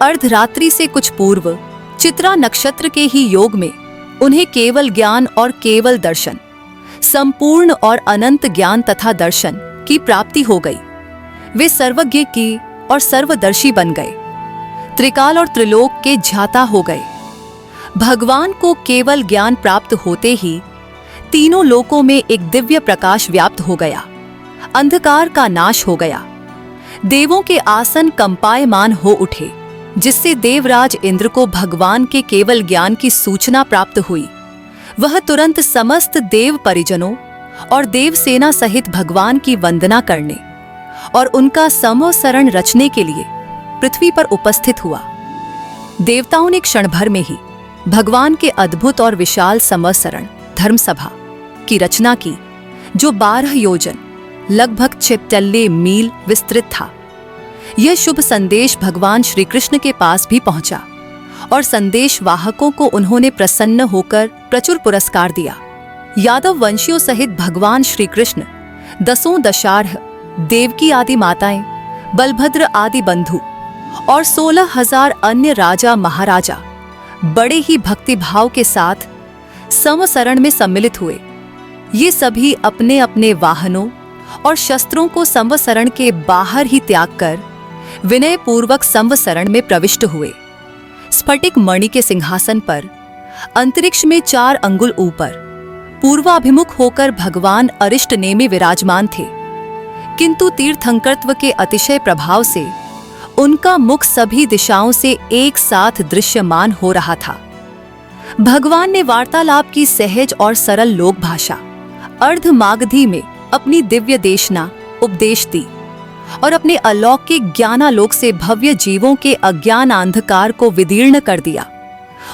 अर्धरात्रि से कुछ पूर्व चित्रा नक्षत्र के ही योग में उन्हें केवल ज्ञान और केवल दर्शन, संपूर्ण और अनंत ज्ञान तथा दर्शन की प्राप्ति हो गई। वे सर्वज्ञ की और सर्वदर्शी बन गए, त्रिकाल और त्रिलोक के ज्ञाता हो गए। भगवान को केवल ज्ञान प्राप्त होते ही तीनों लोकों में एक दिव्य प्रकाश व्याप्त हो गया, अंधकार का नाश हो गया। देवों के आसन कंपायमान हो उठे, जिससे देवराज इंद्र को भगवान के केवल ज्ञान की सूचना प्राप्त हुई। वह तुरंत समस्त देव परिजनों और देवसेना सहित भगवान की वंदना करने और उनका समोसरण रचने के लिए पृथ्वी पर उपस्थित हुआ। देवताओं ने क्षण भर में ही भगवान के अद्भुत और विशाल समसरण धर्मसभा की रचना की, जो 12 योजन लगभग 46 मील विस्तृत था। यह शुभ संदेश भगवान श्री कृष्ण के पास भी पहुंचा और संदेश वाहकों को उन्होंने प्रसन्न होकर प्रचुर पुरस्कार दिया। यादव वंशियों सहित भगवान श्री कृष्ण, दसों दशार्ह, देवकी आदि माताएं, बलभद्र आदि बंधु और 16,000 अन्य राजा महाराजा बड़े ही भक्तिभाव के साथ समसरण में सम्मिलित हुए। ये सभी अपने अपने वाहनों और शस्त्रों को संवसरण के बाहर ही त्याग कर विनय पूर्वक संवसरण में प्रविष्ट हुए। स्फटिक मणि के सिंहासन पर अंतरिक्ष में 4 अंगुल ऊपर पूर्वाभिमुख होकर भगवान अरिष्टनेमि विराजमान थे, किंतु तीर्थंकरत्व के अतिशय प्रभाव से उनका मुख सभी दिशाओं से एक साथ दृश्यमान हो रहा था। भगवान ने वार्तालाप की सहज और सरल लोक भाषा अर्धमागधी में अपनी दिव्य देशना उपदेश दी और अपने अलौकिक ज्ञानालोक से भव्य जीवों के अज्ञान अंधकार को विदीर्ण कर दिया।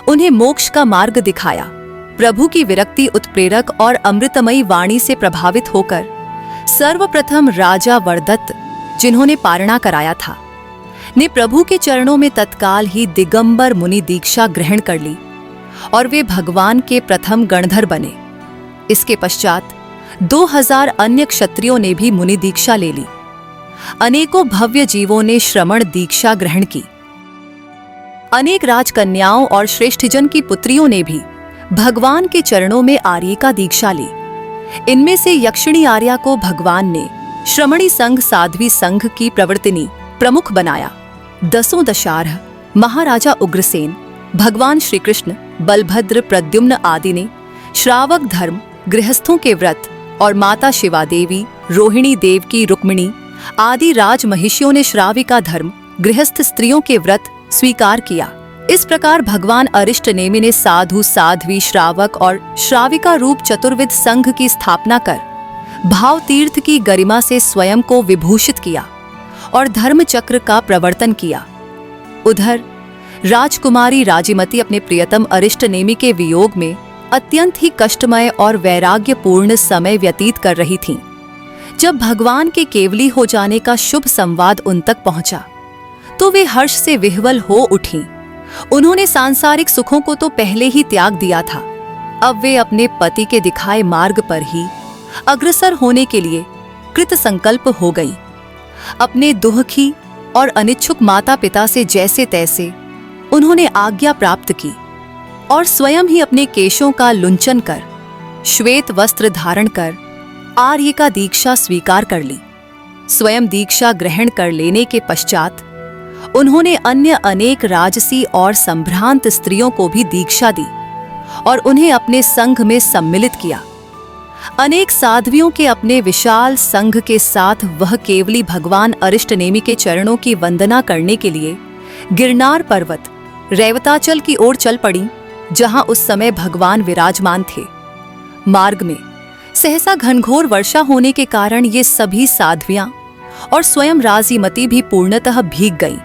उन्हें मोक्ष का मार्ग दिखाया। प्रभु की विरक्ति उत्प्रेरक और अमृतमयी वाणी से प्रभावित होकर सर्वप्रथम राजा वरदत्त, जिन्होंने पारणा कराया था, ने प्रभु के चरणों में तत्काल ही दिगंबर मुनि दीक्षा ग्रहण कर ली और वे भगवान के प्रथम गणधर बने। इसके पश्चात 2000 अन्य क्षत्रियों ने भी मुनि दीक्षा ले ली। अनेकों भव्य जीवों ने श्रमण दीक्षा ग्रहण की। अनेक राजकन्याओं और श्रेष्ठजन की पुत्रियों ने भी भगवान के चरणों में आर्य का दीक्षा ली। इनमें से यक्षिणी आर्या को भगवान ने श्रमणी संघ साध्वी संघ की प्रवर्तिनी प्रमुख बनाया। दसों दशार्ह, महाराजा उग्रसेन, भगवान श्री कृष्ण, बलभद्र, प्रद्युम्न आदि ने श्रावक धर्म, गृहस्थों के व्रत और माता शिवा देवी, रोहिणी देवकी, रुक्मिणी आदि राज महिषियों ने श्राविका धर्म, गृहस्थ स्त्रियों के व्रत स्वीकार किया। इस प्रकार भगवान अरिष्टनेमि ने साधु, साध्वी, श्रावक और श्राविका रूप चतुर्विध संघ की स्थापना कर भाव तीर्थ की गरिमा से स्वयं को विभूषित किया और धर्म चक्र का प्रवर्तन किया। उधर राजकुमारी राजीमती अपने प्रियतम अरिष्टनेमि के वियोग में अत्यंत ही कष्टमय और वैराग्यपूर्ण समय व्यतीत कर रही थीं। जब भगवान के केवली हो जाने का शुभ संवाद उन तक पहुंचा तो वे हर्ष से विह्वल हो उठीं। उन्होंने सांसारिक सुखों को तो पहले ही त्याग दिया था। अब वे अपने पति के दिखाए मार्ग पर ही अग्रसर होने के लिए कृत संकल्प हो गईं। अपने दुखी और अनिच्छुक माता पिता से जैसे तैसे उन्होंने आज्ञा प्राप्त की और स्वयं ही अपने केशों का लुंचन कर श्वेत वस्त्र धारण कर आर्य का दीक्षा स्वीकार कर ली। स्वयं दीक्षा ग्रहण कर लेने के पश्चात उन्होंने अन्य अनेक राजसी और संभ्रांत स्त्रियों को भी दीक्षा दी और उन्हें अपने संघ में सम्मिलित किया। अनेक साध्वियों के अपने विशाल संघ के साथ वह केवली भगवान अरिष्टनेमि के चरणों की वंदना करने के लिए गिरनार पर्वत रेवताचल की ओर चल पड़ी, जहां उस समय भगवान विराजमान थे। मार्ग में सहसा घनघोर वर्षा होने के कारण ये सभी साध्वियां और स्वयं राजीमती भी पूर्णतः भीग गईं।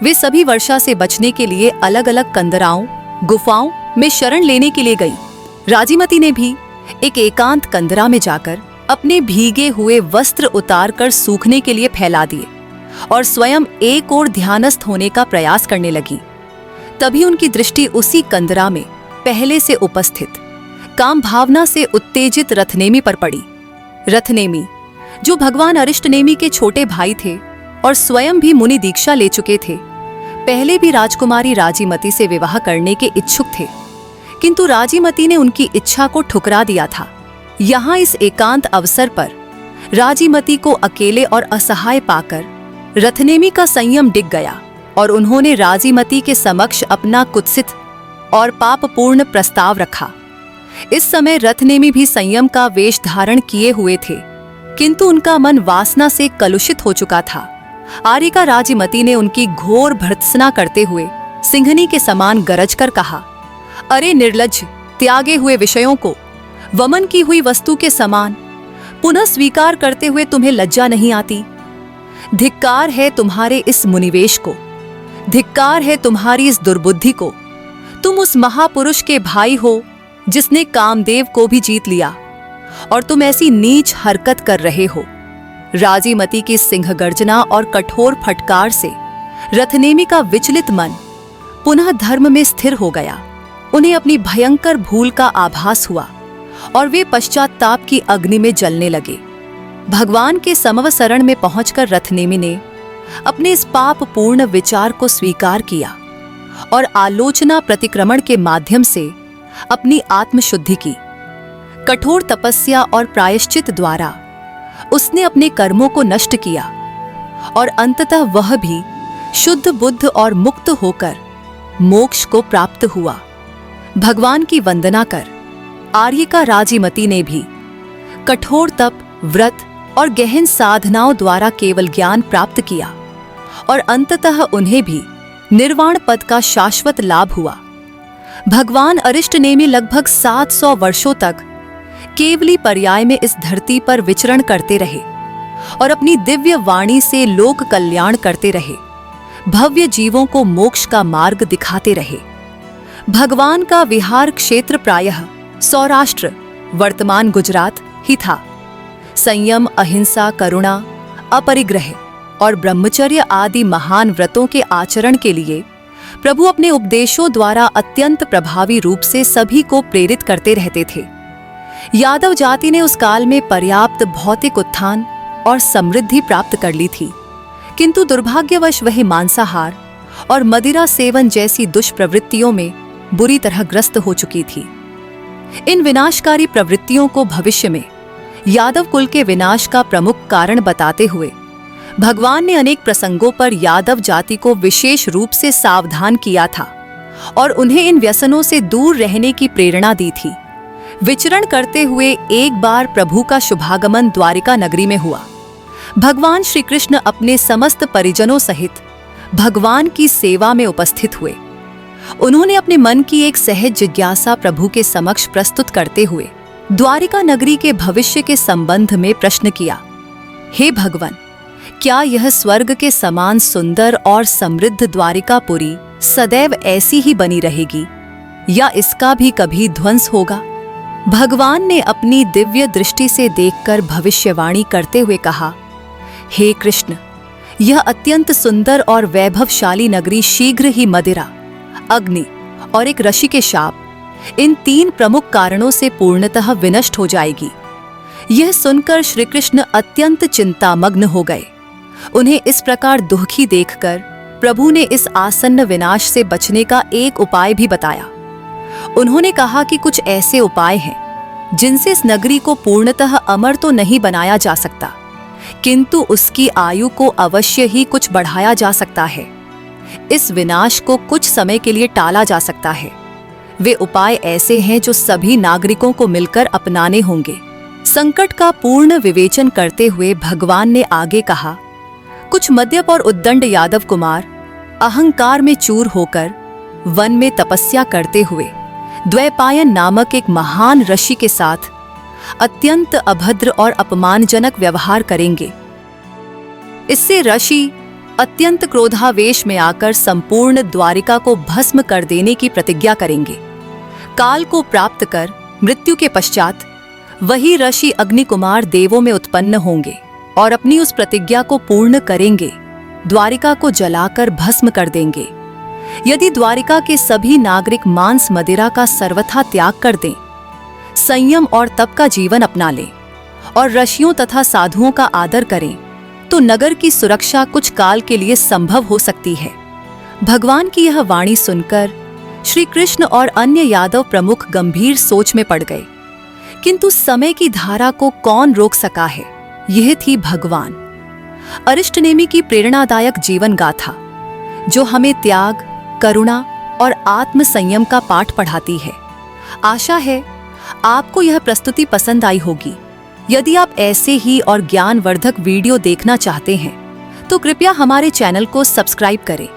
वे सभी वर्षा से बचने के लिए अलग अलग कंदराओं, गुफाओं में शरण लेने के लिए गई। राजीमती ने भी एक एकांत कंदरा में जाकर अपने भीगे हुए वस्त्र उतारकर सूखने के लिए फैला दिए और स्वयं एक ओर ध्यानस्थ होने का प्रयास करने लगी। तभी उनकी दृष्टि उसी कंदरा में पहले से उपस्थित काम भावना से उत्तेजित रथनेमि पर पड़ी। रथनेमि, जो भगवान अरिष्टनेमि के छोटे भाई थे और स्वयं भी मुनि दीक्षा ले चुके थे, पहले भी राजकुमारी राजीमती से विवाह करने के इच्छुक थे, किंतु राजीमती ने उनकी इच्छा को ठुकरा दिया था। यहाँ इस एकांत अवसर पर राजीमती को अकेले और असहाय पाकर रथनेमि का संयम डिग गया और उन्होंने राजीमती के समक्ष अपना कुत्सित और पापपूर्ण प्रस्ताव रखा। इस समय रथनेमि भी संयम का वेश धारण किए हुए थे, किंतु उनका मन वासना से कलुषित हो चुका था। आर्यिका राजीमती ने उनकी घोर भर्त्सना करते हुए सिंहनी के समान गरज कर कहा, अरे निर्लज्ज, त्यागे हुए विषयों को वमन की हुई वस्तु के समान पुनः स्वीकार करते हुए तुम्हें लज्जा नहीं आती? धिक्कार है तुम्हारे इस मुनिवेश को, धिक्कार है तुम्हारी इस दुर्बुद्धि को। तुम उस महापुरुष के भाई हो जिसने कामदेव को भी जीत लिया और तुम ऐसी नीच हरकत कर रहे हो। राजीमती की सिंह गर्जना और कठोर फटकार से रथनेमि का विचलित मन पुनः धर्म में स्थिर हो गया। उन्हें अपनी भयंकर भूल का आभास हुआ और वे पश्चाताप की अग्नि में जलने लगे। भगवान के समवसरण में पहुंचकर रथनेमि ने अपने इस पाप पूर्ण विचार को स्वीकार किया और आलोचना प्रतिक्रमण के माध्यम से अपनी आत्मशुद्धि की। कठोर तपस्या और प्रायश्चित द्वारा उसने अपने कर्मों को नष्ट किया और अंततः वह भी शुद्ध बुद्ध और मुक्त होकर मोक्ष को प्राप्त हुआ। भगवान की वंदना कर आर्यिका राजीमती ने भी कठोर तप, व्रत और गहन साधनाओं द्वारा केवल ज्ञान प्राप्त किया और अंततः उन्हें भी निर्वाण पद का शाश्वत लाभ हुआ। भगवान अरिष्टनेमि लगभग 700 वर्षों तक केवली पर्याय में इस धरती पर विचरण करते रहे और अपनी दिव्य वाणी से लोक कल्याण करते रहे, भव्य जीवों को मोक्ष का मार्ग दिखाते रहे। भगवान का विहार क्षेत्र प्रायः सौराष्ट्र, वर्तमान गुजरात ही था। संयम, अहिंसा, करुणा, अपरिग्रह और ब्रह्मचर्य आदि महान व्रतों के आचरण के लिए प्रभु अपने उपदेशों द्वारा अत्यंत प्रभावी रूप से सभी को प्रेरित करते रहते थे। यादव जाति ने उस काल में पर्याप्त भौतिक उत्थान और समृद्धि प्राप्त कर ली थी, किंतु दुर्भाग्यवश वह मांसाहार और मदिरा सेवन जैसी दुष्प्रवृत्तियों में बुरी तरह ग्रस्त हो चुकी थी। इन विनाशकारी प्रवृत्तियों को भविष्य में यादव कुल के विनाश का प्रमुख कारण बताते हुए भगवान ने अनेक प्रसंगों पर यादव जाति को विशेष रूप से सावधान किया था और उन्हें इन व्यसनों से दूर रहने की प्रेरणा दी थी। विचरण करते हुए एक बार प्रभु का शुभागमन द्वारिका नगरी में हुआ। भगवान श्री कृष्ण अपने समस्त परिजनों सहित भगवान की सेवा में उपस्थित हुए। उन्होंने अपने मन की एक सहज जिज्ञासा प्रभु के समक्ष प्रस्तुत करते हुए द्वारिका नगरी के भविष्य के संबंध में प्रश्न किया। हे भगवान, क्या यह स्वर्ग के समान सुंदर और समृद्ध द्वारिकापुरी सदैव ऐसी ही बनी रहेगी या इसका भी कभी ध्वंस होगा? भगवान ने अपनी दिव्य दृष्टि से देखकर भविष्यवाणी करते हुए कहा, हे कृष्ण, यह अत्यंत सुंदर और वैभवशाली नगरी शीघ्र ही मदिरा, अग्नि और एक ऋषि के शाप, इन 3 प्रमुख कारणों से पूर्णतः विनष्ट हो जाएगी। यह सुनकर श्री कृष्ण अत्यंत चिंतामग्न हो गए। उन्हें इस प्रकार दुखी देखकर प्रभु ने इस आसन्न विनाश से बचने का एक उपाय भी बताया। उन्होंने कहा कि कुछ ऐसे उपाय हैं जिनसे इस नगरी को पूर्णतः अमर तो नहीं बनाया जा सकता, किंतु उसकी आयु को अवश्य ही कुछ बढ़ाया जा सकता है। इस विनाश को कुछ समय के लिए टाला जा सकता है। वे उपाय ऐसे हैं जो सभी नागरिकों को मिलकर अपनाने होंगे। संकट का पूर्ण विवेचन करते हुए भगवान ने आगे कहा, कुछ मद्यप और उद्दंड यादव कुमार अहंकार में चूर होकर वन में तपस्या करते हुए द्वैपायन नामक एक महान ऋषि के साथ अत्यंत अभद्र और अपमानजनक व्यवहार करेंगे। इससे ऋषि अत्यंत क्रोधावेश में आकर संपूर्ण द्वारिका को भस्म कर देने की प्रतिज्ञा करेंगे। काल को प्राप्त कर मृत्यु के पश्चात वही ऋषि अग्नि कुमार देवों में उत्पन्न होंगे और अपनी उस प्रतिज्ञा को पूर्ण करेंगे, द्वारिका को जलाकर भस्म कर देंगे। यदि द्वारिका के सभी नागरिक मांस मदिरा का सर्वथा त्याग कर दें, संयम और तप का जीवन अपना लें और ऋषियों तथा साधुओं का आदर करें, तो नगर की सुरक्षा कुछ काल के लिए संभव हो सकती है। भगवान की यह वाणी सुनकर श्री कृष्ण और अन्य यादव प्रमुख गंभीर सोच में पड़ गए, किंतु समय की धारा को कौन रोक सका है? यह थी भगवान अरिष्टनेमि की प्रेरणादायक जीवन गाथा, जो हमें त्याग, करुणा और आत्म संयम का पाठ पढ़ाती है। आशा है आपको यह प्रस्तुति पसंद आई होगी। यदि आप ऐसे ही और ज्ञानवर्धक वीडियो देखना चाहते हैं तो कृपया हमारे चैनल को सब्सक्राइब करें,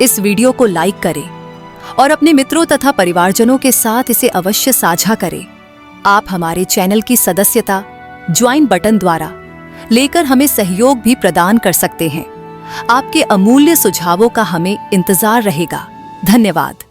इस वीडियो को लाइक करें और अपने मित्रों तथा परिवारजनों के साथ इसे अवश्य साझा करें। आप हमारे चैनल की सदस्यता ज्वाइन बटन द्वारा लेकर हमें सहयोग भी प्रदान कर सकते हैं। आपके अमूल्य सुझावों का हमें इंतजार रहेगा। धन्यवाद।